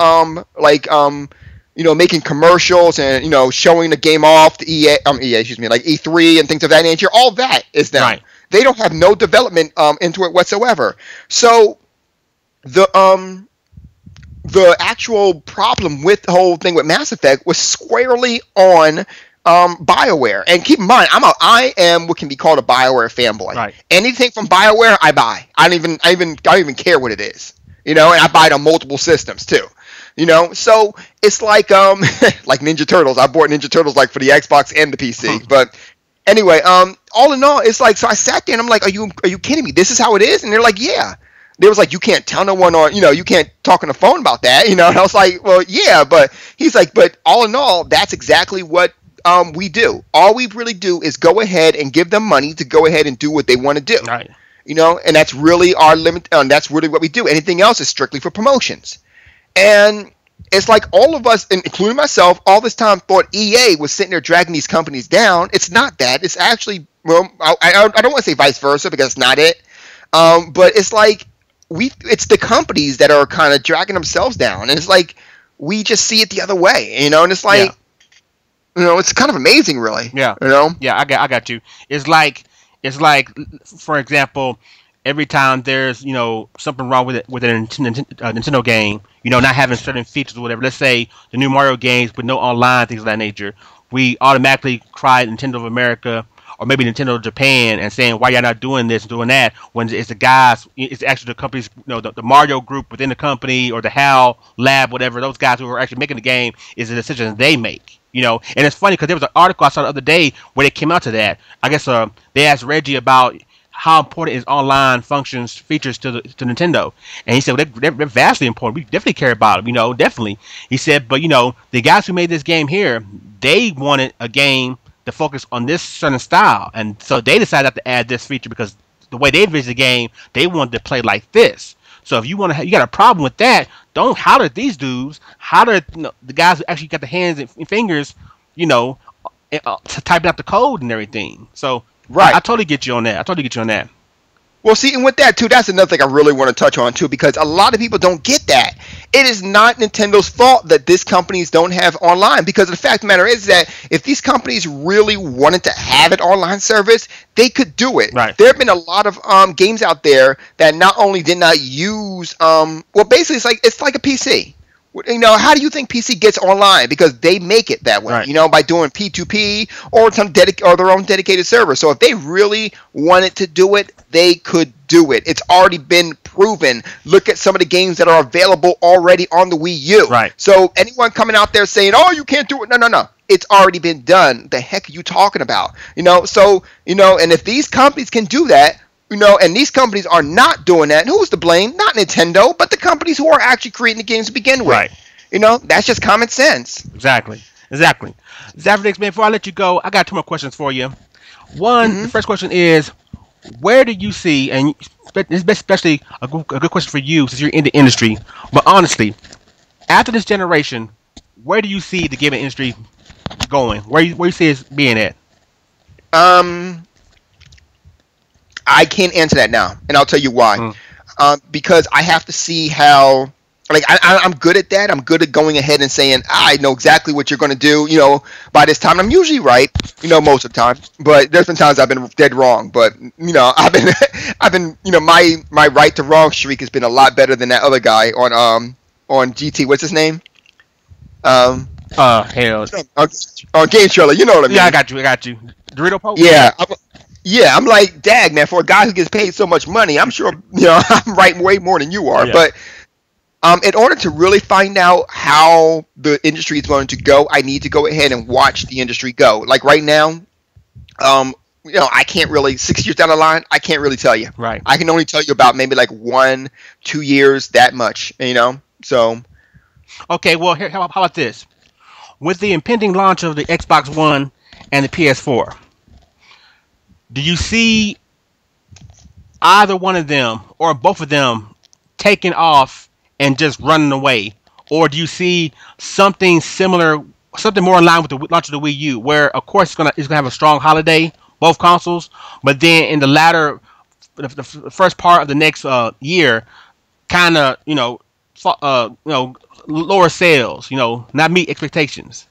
you know, making commercials and, you know, showing the game off to EA, like E3 and things of that nature. All that is them. Right. They don't have no development into it whatsoever. So the actual problem with the whole thing with Mass Effect was squarely on BioWare. And keep in mind, I am what can be called a BioWare fanboy. Right. Anything from BioWare, I buy. I don't even care what it is. You know, and I buy it on multiple systems too. You know, so it's like like Ninja Turtles. I bought Ninja Turtles like for the Xbox and the PC. But anyway, all in all, it's like, so I sat there and I'm like, are you kidding me? This is how it is? And they're like, yeah. They was like, you can't tell no one, or, you know, you can't talk on the phone about that. You know, and I was like, well, yeah, but he's like, but all in all, that's exactly what we do. All we really do is go ahead and give them money to go ahead and do what they want to do. Right. You know, and that's really our limit. That's really what we do. Anything else is strictly for promotions. And it's like all of us, including myself, all this time thought EA was sitting there dragging these companies down. It's not that. It's actually, well, I don't want to say vice versa because it's not it. But it's like it's the companies that are kind of dragging themselves down. And it's like we just see it the other way, you know. And it's like, you know, it's kind of amazing, really. Yeah. You know. Yeah, I got you. It's like, for example, every time there's, you know, something wrong with a Nintendo game, you know, not having certain features or whatever. Let's say the new Mario games with no online, things of that nature. We automatically cry Nintendo of America or maybe Nintendo of Japan and saying, why y'all not doing this and doing that, when it's the guys, it's actually the companies, you know, the Mario group within the company or the HAL lab, whatever, those guys who are actually making the game, is the decisions they make. You know, and it's funny because there was an article I saw the other day where they came out to that. I guess they asked Reggie about how important is online functions, features to Nintendo, and he said, well, they're vastly important. We definitely care about them, you know, definitely. He said, but you know, the guys who made this game here, they wanted a game to focus on this certain style, and so they decided not to add this feature because the way they envisioned the game, they wanted to play like this. So if you you got a problem with that, don't holler at these dudes. Holler at, you know, the guys who actually got the hands and fingers, you know, to typing out the code and everything. So right, I totally get you on that. Well, see, and with that too, that's another thing I really want to touch on too, because a lot of people don't get that. It is not Nintendo's fault that these companies don't have online, because the fact of the matter is that if these companies really wanted to have an online service, they could do it. Right. There have been a lot of games out there that not only did not use, well, basically it's like a PC. You know, how do you think PC gets online? Because they make it that way, right, you know, by doing P2P or their own dedicated server. So if they really wanted to do it, they could do it. It's already been proven. Look at some of the games that are available already on the Wii U. Right. So anyone coming out there saying, "Oh, you can't do it," no. it's already been done. The heck are you talking about? So and if these companies can do that, and these companies are not doing that, who's to blame? Not Nintendo, but the companies who are actually creating the games to begin with. Right. That's just common sense. Exactly. Zephyrnix, man, before I let you go, I got 2 more questions for you. One, the first question is, where do you see, and this is especially a good question for you since you're in the industry, but honestly, after this generation, where do you see the gaming industry going? Where you see it being at? I can't answer that now, and I'll tell you why. Because I have to see how. Like I'm good at that. I'm good at going ahead and saying I know exactly what you're going to do. By this time, I'm usually right. Most of the time, but there's been times I've been dead wrong. But I've been my right to wrong streak has been a lot better than that other guy on GT. What's his name? Hell. On Game Trailer, you know what I mean? Yeah, I got you. Dorito Pope. Yeah, I'm like, dag, man. For a guy who gets paid so much money, I'm sure I'm right way more than you are. Yeah. But in order to really find out how the industry is going to go, I need to go ahead and watch the industry go. Like right now, I can't really, 6 years down the line, I can't really tell you. Right. I can only tell you about maybe like 1-2 years, that much, so. Okay, well, how about this? With the impending launch of the Xbox One and the PS4, do you see either one of them or both of them taking off and just running away, or do you see something similar, something more in line with the launch of the Wii U, where of course it's gonna have a strong holiday, both consoles, but then in the latter, the first part of the next year, kind of lower sales, not meet expectations?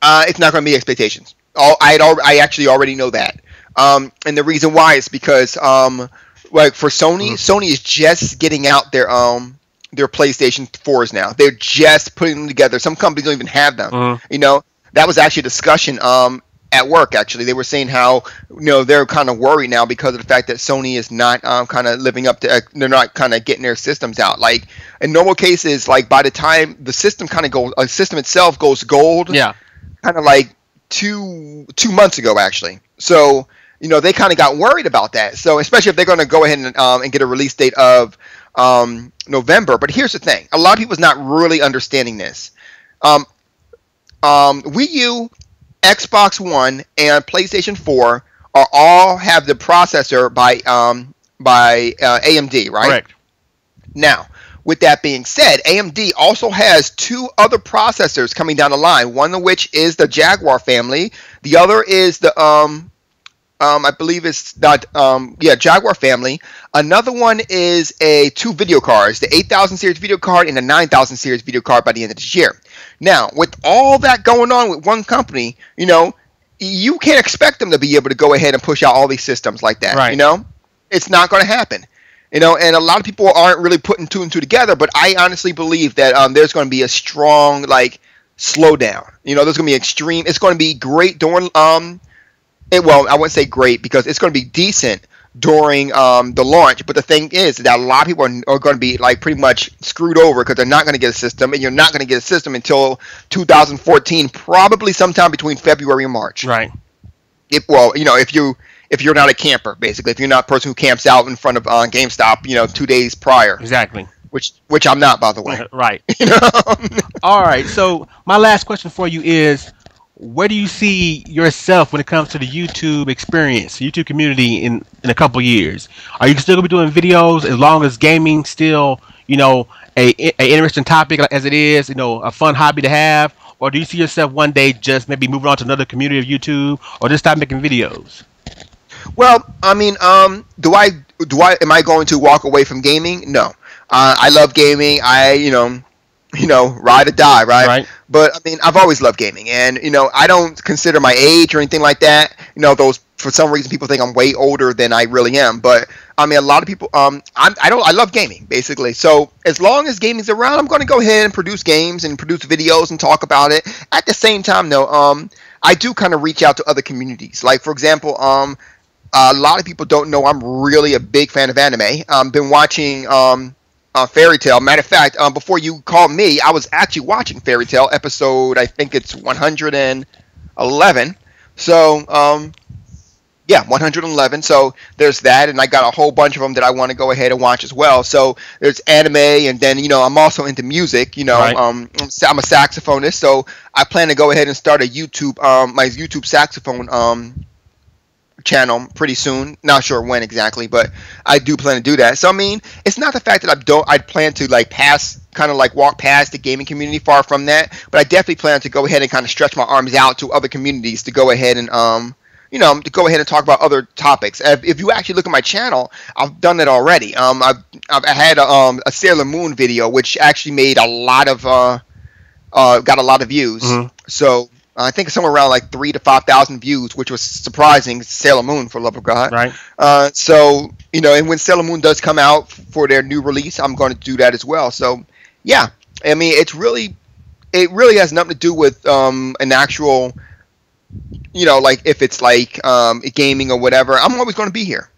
It's not going to meet expectations. I actually already know that, and the reason why is because like for Sony, Sony is just getting out their PlayStation 4s now. They're just putting them together. Some companies don't even have them. That was actually a discussion at work. Actually, they were saying how they're kind of worried now because of the fact that Sony is not kind of living up to. They're not kind of getting their systems out. Like in normal cases, like by the time the system kind of goes, a system itself goes gold. Yeah. Kind of like two months ago actually. So they kind of got worried about that. So especially if they're going to go ahead and get a release date of November. But here's the thing: a lot of people's not really understanding this. Wii U, Xbox One, and PlayStation 4 are all have the processor by AMD, right? Correct. Now, with that being said, AMD also has 2 other processors coming down the line. One of which is the Jaguar family. The other is the I believe it's not Jaguar family. Another one is 2 video cards, the 8000 series video card and the 9000 series video card by the end of this year. Now, with all that going on with one company, you can't expect them to be able to go ahead and push out all these systems like that. Right. It's not going to happen. And a lot of people aren't really putting 2 and 2 together, but I honestly believe that there's going to be a strong slowdown. There's going to be extreme. It's going to be great during well, I wouldn't say great because it's going to be decent during the launch. But the thing is that a lot of people are going to be pretty much screwed over because they're not going to get a system, and you're not going to get a system until 2014, probably sometime between February and March. Right. If you're not a camper, basically, if you're not a person who camps out in front of GameStop, 2 days prior. Exactly. Which I'm not, by the way. Right. All right. So my last question for you is, where do you see yourself when it comes to the YouTube experience, YouTube community in a couple years? Are you still going to be doing videos as long as gaming still, a interesting topic as it is, a fun hobby to have? Or do you see yourself one day just maybe moving on to another community of YouTube or just stop making videos? Well, I mean, am I going to walk away from gaming? No. I love gaming. Ride or die, right? But I mean, I've always loved gaming, and I don't consider my age or anything like that. Those for some reason people think I'm way older than I really am. But I mean, a lot of people, I love gaming basically. So as long as gaming's around, I'm going to go ahead and produce games and produce videos and talk about it. At the same time, though, I do kind of reach out to other communities. Like for example, a lot of people don't know I'm really a big fan of anime. Been watching Fairy Tale. Matter of fact, before you called me, I was actually watching Fairy Tale episode. I think it's 111. So, yeah, 111. So there's that, and I got a whole bunch of them that I want to go ahead and watch as well. So there's anime, and then I'm also into music. Right. I'm a saxophonist, so I plan to go ahead and start a YouTube, my YouTube saxophone channel pretty soon. Not sure when exactly, but I do plan to do that. So I mean, it's not the fact that I plan to walk past the gaming community. Far from that, but I definitely plan to go ahead and kind of stretch my arms out to other communities to go ahead and to go ahead and talk about other topics. If you actually look at my channel, I've done it already. I've had a Sailor Moon video, which actually made a lot of got a lot of views. Mm-hmm. So I think somewhere around like 3,000 to 5,000 views, which was surprising. Sailor Moon, for the love of God. Right. So and when Sailor Moon does come out for their new release, I'm going to do that as well. So yeah, I mean, it really has nothing to do with an actual, like if it's like gaming or whatever. I'm always going to be here.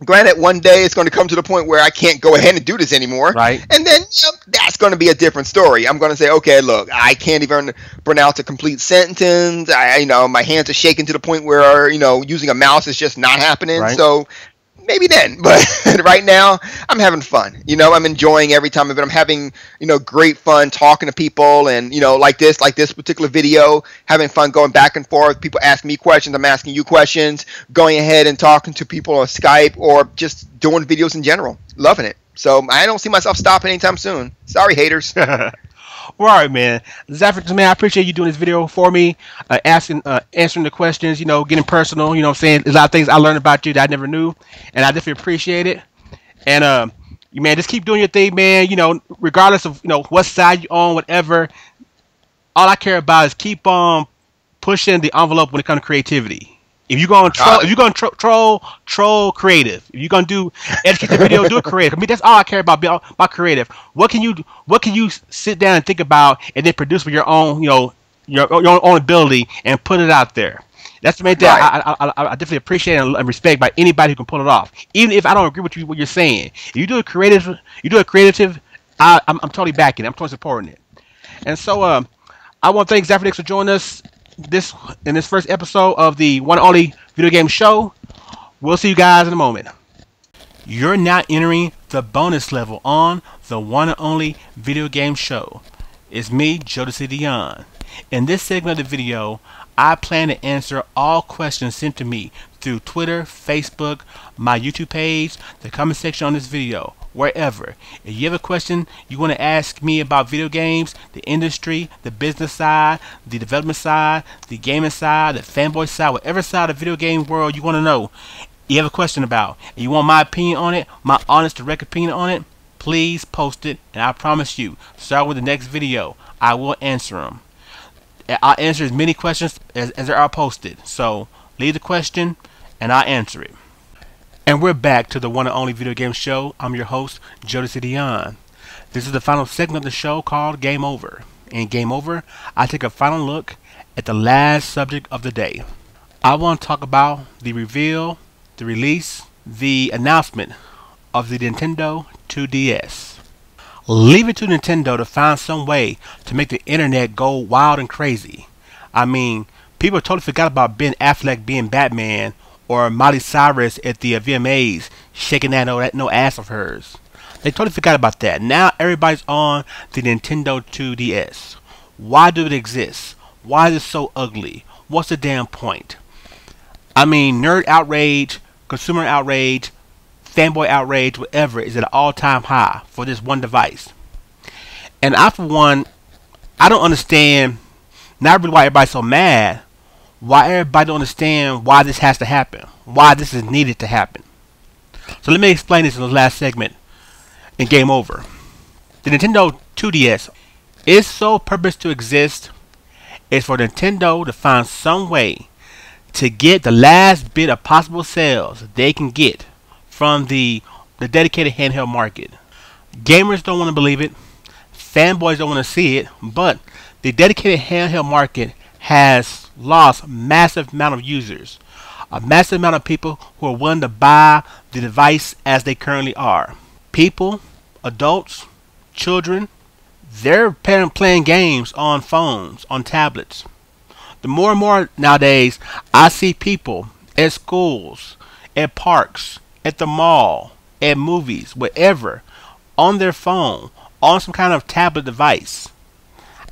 Granted, one day it's going to come to the point where I can't go ahead and do this anymore. Right. And then that's going to be a different story. I'm going to say, okay, look, I can't even pronounce a complete sentence. My hands are shaking to the point where, using a mouse is just not happening. Right. So maybe then. But right now, I'm having fun. I'm enjoying every time of it. I'm having, great fun talking to people and, like this particular video, having fun going back and forth. People ask me questions. I'm asking you questions, going ahead and talking to people on Skype or just doing videos in general. Loving it. So I don't see myself stopping anytime soon. Sorry, haters. Well, all right, man. Zephyrnix, man, I appreciate you doing this video for me, answering the questions, getting personal. You know what I'm saying? There's a lot of things I learned about you that I never knew, and I definitely appreciate it. And you, man, just keep doing your thing, man. Regardless of what side you on, whatever. All I care about is keep on pushing the envelope when it comes to creativity. If you're going to troll creative. If you're going to do educational video, do it creative. I mean, that's all I care about creative. What can you sit down and think about and then produce with your own, your own ability and put it out there? That's the main thing. Right. I definitely appreciate and respect by anybody who can pull it off. Even if I don't agree with what you're saying. If you do it creative, I'm totally backing it. I'm totally supporting it. And so I want to thank Zephyrnix for joining us in this first episode of the One and Only Video Game Show. We'll see you guys in a moment. You're now entering the bonus level on the One and Only Video Game Show. It's me, Jodecideion. In this segment of the video, I plan to answer all questions sent to me through Twitter, Facebook, my YouTube page, the comment section on this video, wherever. If you have a question you want to ask me about video games, the industry, the business side, the development side, the gaming side, the fanboy side, whatever side of the video game world you want to know, you have a question about, and you want my opinion on it, my honest direct opinion on it, please post it, and I promise you, start with the next video, I will answer them. I'll answer as many questions as there are posted. So leave the question and I'll answer it. And we're back to the One and Only Video Game Show. I'm your host, Jodecideion. This is the final segment of the show called Game Over. In Game Over, I take a final look at the last subject of the day. I want to talk about the reveal, the release, the announcement of the Nintendo 2DS. Leave it to Nintendo to find some way to make the internet go wild and crazy. I mean, people totally forgot about Ben Affleck being Batman or Miley Cyrus at the VMAs shaking that no ass of hers. They totally forgot about that. Now everybody's on the Nintendo 2DS. Why do it exist? Why is it so ugly? What's the damn point? I mean, nerd outrage, consumer outrage, fanboy outrage, whatever, is at an all-time high for this one device. And I, for one, I don't understand, not really why everybody's so mad, why everybody don't understand why this has to happen, why this is needed to happen. So let me explain this in the last segment in Game Over. The Nintendo 2DS, its sole purpose to exist is for Nintendo to find some way to get the last bit of possible sales they can get from the dedicated handheld market. Gamers don't want to believe it, fanboys don't want to see it, but the dedicated handheld market has lost massive amount of users, a massive amount of people who are willing to buy the device as they currently are. People, adults, children, they're playing games on phones, on tablets. The more and more nowadays, I see people at schools, at parks, at the mall, at movies, whatever, on their phone, on some kind of tablet device.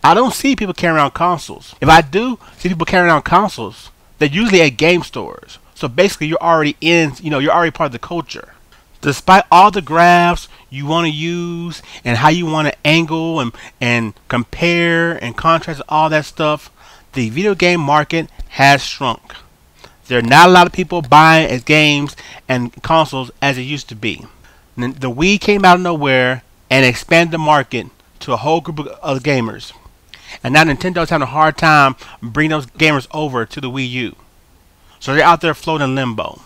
I don't see people carrying around consoles. If I do see people carrying around consoles, they're usually at game stores. So basically, you're already you're already part of the culture. Despite all the graphs you want to use and how you want to angle and compare and contrast all that stuff, the video game market has shrunk. There are not a lot of people buying as games and consoles as it used to be. The Wii came out of nowhere and expanded the market to a whole group of gamers. And now Nintendo's having a hard time bringing those gamers over to the Wii U. So they're out there floating in limbo.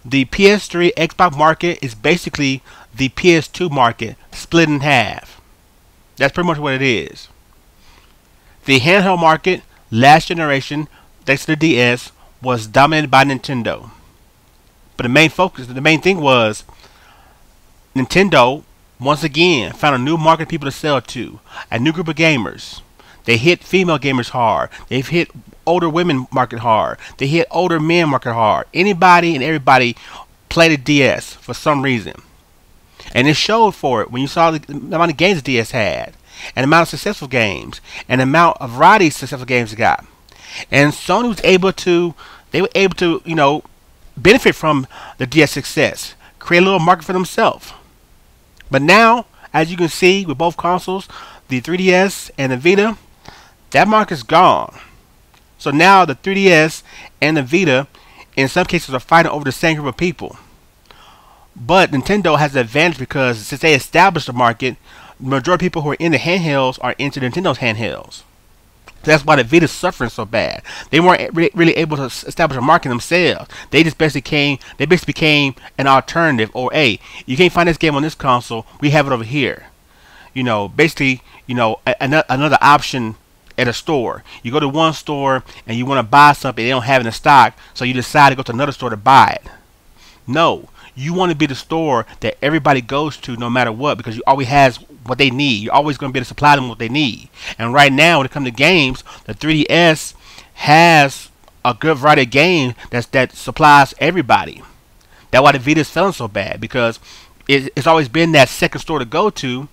The PS3 Xbox market is basically the PS2 market split in half. That's pretty much what it is. The handheld market last generation, thanks to the DS, was dominated by Nintendo. But the main thing was Nintendo once again found a new market of people to sell to, a new group of gamers. They hit female gamers hard. They've hit older women market hard. They hit older men market hard. Anybody and everybody played a DS for some reason. And it showed for it when you saw the amount of games the DS had, and the amount of successful games, and the amount of variety of successful games it got. And Sony was able to, benefit from the DS success, create a little market for themselves. But now, as you can see with both consoles, the 3DS and the Vita, that market's gone. So now the 3DS and the Vita, in some cases, are fighting over the same group of people. But Nintendo has the advantage because since they established the market, the majority of people who are into handhelds are into Nintendo's handhelds. That's why the Vita's suffering so bad. They weren't really able to establish a market themselves. They just basically became an alternative. Or, hey, you can't find this game on this console, we have it over here. Another option at a store. You go to one store and you want to buy something they don't have in stock, so you decide to go to another store to buy it. No, you want to be the store that everybody goes to no matter what, because you always has what they need. You're always going to be able to supply them what they need. And right now, when it comes to games, the 3DS has a good variety of games that supplies everybody. That's why the Vita is selling so bad, because it's always been that second store to go to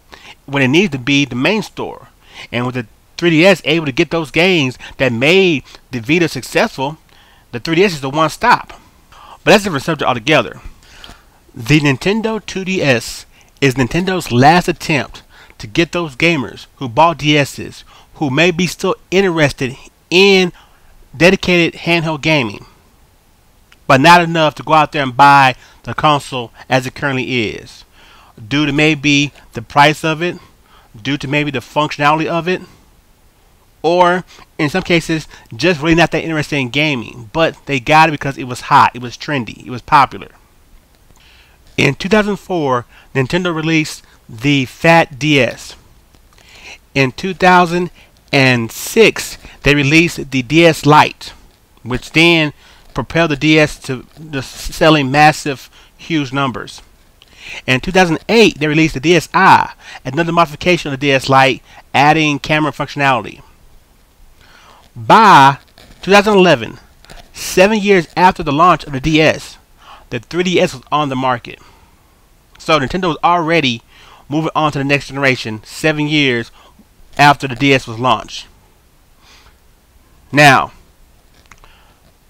when it needs to be the main store. And with the 3DS able to get those games that made the Vita successful, the 3DS is the one stop. But that's a different subject altogether. The Nintendo 2DS is Nintendo's last attempt to get those gamers who bought DSs, who may be still interested in dedicated handheld gaming, but not enough to go out there and buy the console as it currently is, due to maybe the price of it, due to maybe the functionality of it, or in some cases just really not that interested in gaming, but they got it because it was hot, it was trendy, it was popular. In 2004, Nintendo released the Fat DS. In 2006, they released the DS Lite, which then propelled the DS to selling massive, huge numbers. In 2008, they released the DSi, another modification of the DS Lite, adding camera functionality. By 2011, 7 years after the launch of the DS, the 3DS was on the market. So Nintendo was already moving on to the next generation 7 years after the DS was launched. Now,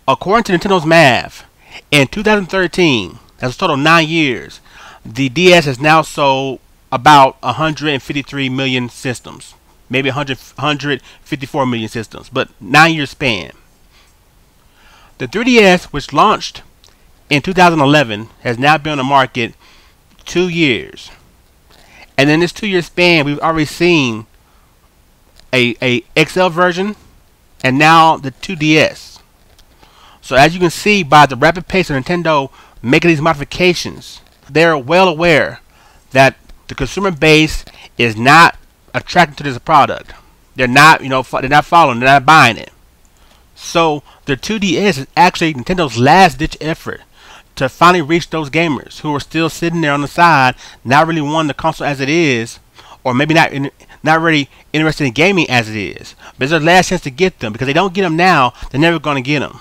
according to Nintendo's math, in 2013, that's a total of 9 years, the DS has now sold about 153 million systems. Maybe 154 million systems, but 9 year span. The 3DS, which launched in 2011, has now been on the market 2 years. And in this 2 year span, we've already seen a XL version and now the 2DS. So as you can see by the rapid pace of Nintendo making these modifications, they're well aware that the consumer base is not attracted to this product. They're not, they're not following, they're not buying it. So the 2DS is actually Nintendo's last ditch effort to finally reach those gamers who are still sitting there on the side, not really wanting the console as it is, or maybe not really interested in gaming as it is. But it's their last chance to get them, because they don't get them now, they're never going to get them.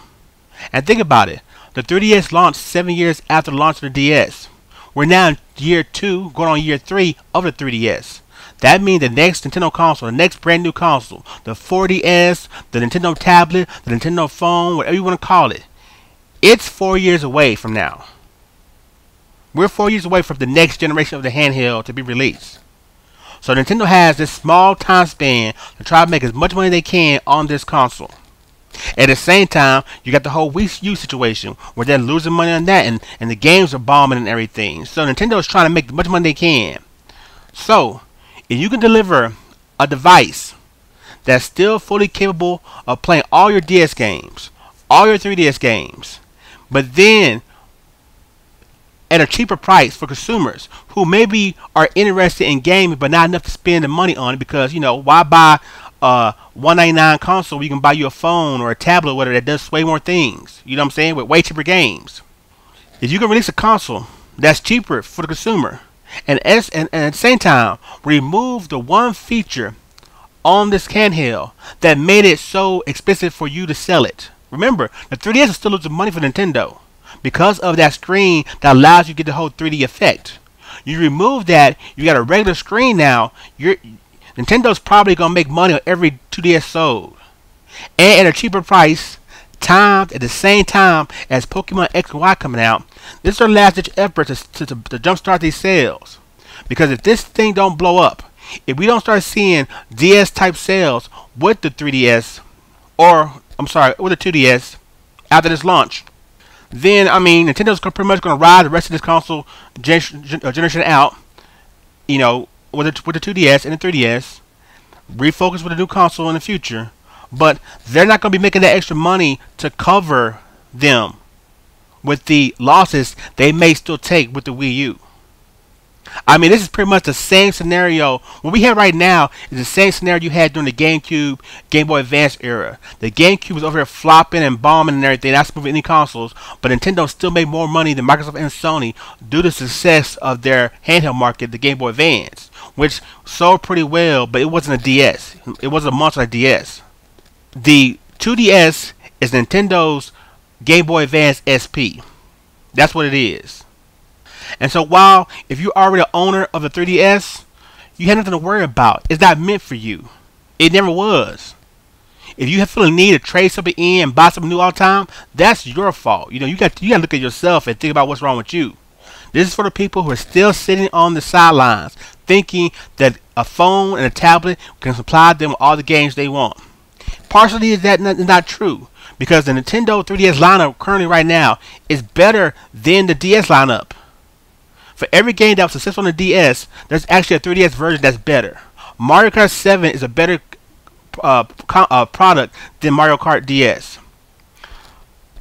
And think about it. The 3DS launched 7 years after the launch of the DS. We're now in year 2, going on year 3 of the 3DS. That means the next Nintendo console, the next brand new console, the 4DS, the Nintendo tablet, the Nintendo phone, whatever you want to call it, it's 4 years away from now. We're 4 years away from the next generation of the handheld to be released. So Nintendo has this small time span to try to make as much money they can on this console. At the same time, you got the whole Wii U situation where they're losing money on that, and the games are bombing and everything. So Nintendo is trying to make as much money they can. So if you can deliver a device that's still fully capable of playing all your DS games, all your 3DS games, but then at a cheaper price for consumers who maybe are interested in gaming but not enough to spend the money on it, because, you know, why buy a $199 console where you can buy you a phone or a tablet or whatever that does way more things, you know what I'm saying, with way cheaper games. If you can release a console that's cheaper for the consumer, and at the same time remove the one feature on this handheld that made it so expensive for you to sell it. Remember, the 3DS is still losing money for Nintendo because of that screen that allows you to get the whole 3D effect. You remove that, you got a regular screen now. Nintendo's probably gonna make money on every 2DS sold, and at a cheaper price, timed at the same time as Pokemon X and Y coming out. This is our last ditch effort to jumpstart these sales. Because if this thing don't blow up, if we don't start seeing DS type sales with the 3DS, or I'm sorry, with the 2DS after this launch, then I mean Nintendo's pretty much gonna ride the rest of this console generation out, you know, with the 2DS and the 3DS, refocus with a new console in the future. But they're not going to be making that extra money to cover them with the losses they may still take with the Wii U. I mean, this is pretty much the same scenario. What we have right now is the same scenario you had during the GameCube, Game Boy Advance era. The GameCube was over here flopping and bombing and everything, not moving any consoles, but Nintendo still made more money than Microsoft and Sony due to the success of their handheld market, the Game Boy Advance, which sold pretty well, but it wasn't a DS. It wasn't a monster like DS. The 2DS is Nintendo's Game Boy Advance SP. That's what it is. And so while if you're already an owner of the 3DS, you have nothing to worry about. It's not meant for you. It never was. If you feel a need to trade something in and buy something new all the time, that's your fault. You know, you got to look at yourself and think about what's wrong with you. This is for the people who are still sitting on the sidelines, thinking that a phone and a tablet can supply them with all the games they want. Partially is that not true, because the Nintendo 3DS lineup currently right now is better than the DS lineup. For every game that was successful on the DS, there's actually a 3DS version that's better. Mario Kart 7 is a better product than Mario Kart DS.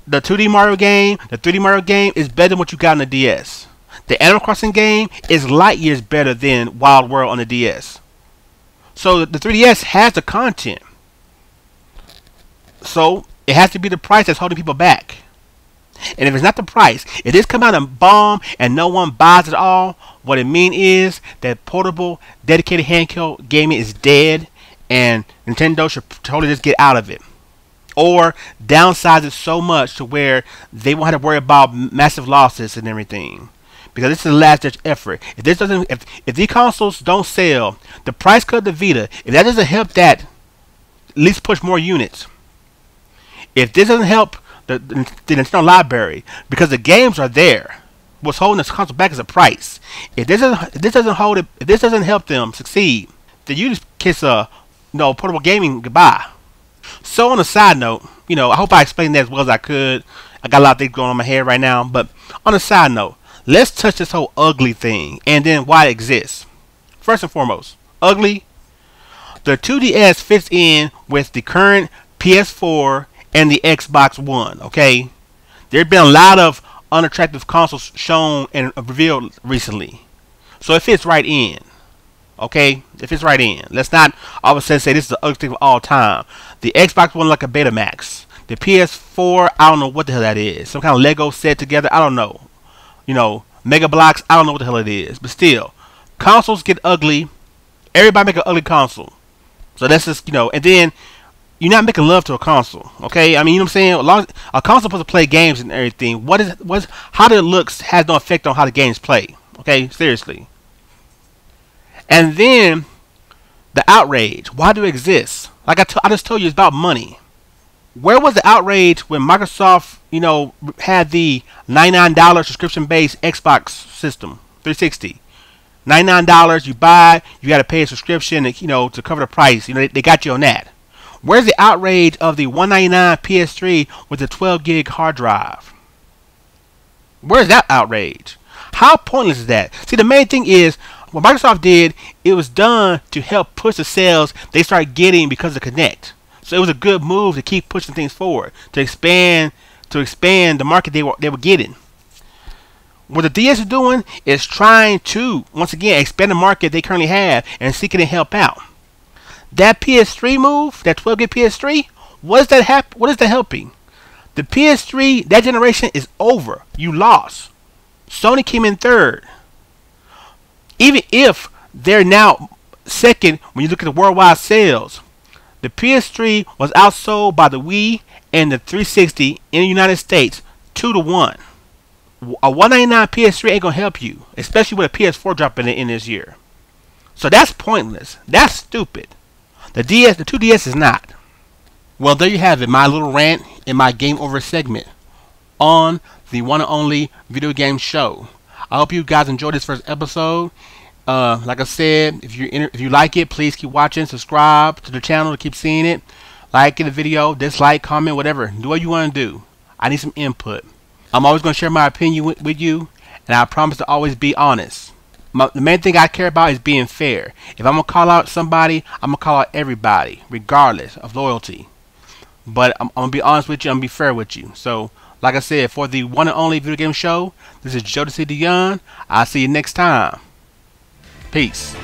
The 2D Mario game, the 3D Mario game is better than what you got on the DS. The Animal Crossing game is light years better than Wild World on the DS. So the 3DS has the content. So it has to be the price that's holding people back. And if it's not the price, if this come out and bomb and no one buys it all, what it means is that portable, dedicated handheld gaming is dead, and Nintendo should totally just get out of it, or downsize it so much to where they won't have to worry about massive losses and everything. Because this is the last ditch effort. If this doesn't, if these consoles don't sell, the price cut of the Vita, if that doesn't help that, at least push more units. If this doesn't help the Nintendo library, because the games are there, what's holding this console back is a price. If this doesn't help them succeed, then you just kiss portable gaming goodbye. So on a side note, I hope I explained that as well as I could. I got a lot of things going on in my head right now, but on a side note, let's touch this whole ugly thing and then why it exists. First and foremost, ugly. The 2DS fits in with the current PS4 and the Xbox One, okay? There have been a lot of unattractive consoles shown and revealed recently. So it fits right in, okay? It fits right in. Let's not all of a sudden say this is the ugly thing of all time. The Xbox One like a Betamax. The PS4, I don't know what the hell that is. Some kind of Lego set together. I don't know. You know, Mega Blocks. I don't know what the hell it is. But still, consoles get ugly. Everybody make an ugly console. So that's just, you know, and then you're not making love to a console, okay? I mean, you know what I'm saying? A console supposed to play games and everything. How it looks has no effect on how the games play, okay? Seriously. And then the outrage. Why do it exist? Like I just told you, it's about money. Where was the outrage when Microsoft, you know, had the $99 subscription-based Xbox system, 360? $99, you buy, you got to pay a subscription, you know, to cover the price. You know, they got you on that. Where's the outrage of the $199 PS3 with the 12 gig hard drive? Where's that outrage? How pointless is that? See, the main thing is, what Microsoft did, it was done to help push the sales they started getting because of Kinect. So it was a good move to keep pushing things forward, to expand the market they were getting. What the DS is doing is trying to, once again, expand the market they currently have and seeking to help out. That PS3 move, that 12 gig PS3, what is that helping? The PS3, that generation is over. You lost. Sony came in third. Even if they're now second when you look at the worldwide sales, the PS3 was outsold by the Wii and the 360 in the United States 2-1. A $199 PS3 ain't gonna help you, especially with a PS4 dropping in this year. So that's pointless. That's stupid. The 2DS is not. Well, there you have it, my little rant in my Game Over segment on the One and Only Video Game Show. I hope you guys enjoyed this first episode. Like I said, if you like it, please keep watching, subscribe to the channel to keep seeing it. Like the video, dislike, comment, whatever. Do what you want to do. I need some input. I'm always going to share my opinion with you, and I promise to always be honest. The main thing I care about is being fair. If I'm going to call out somebody, I'm going to call out everybody, regardless of loyalty. But I'm going to be honest with you, I'm going to be fair with you. So, like I said, for the One and Only Video Game Show, this is Jodecideion. I'll see you next time. Peace.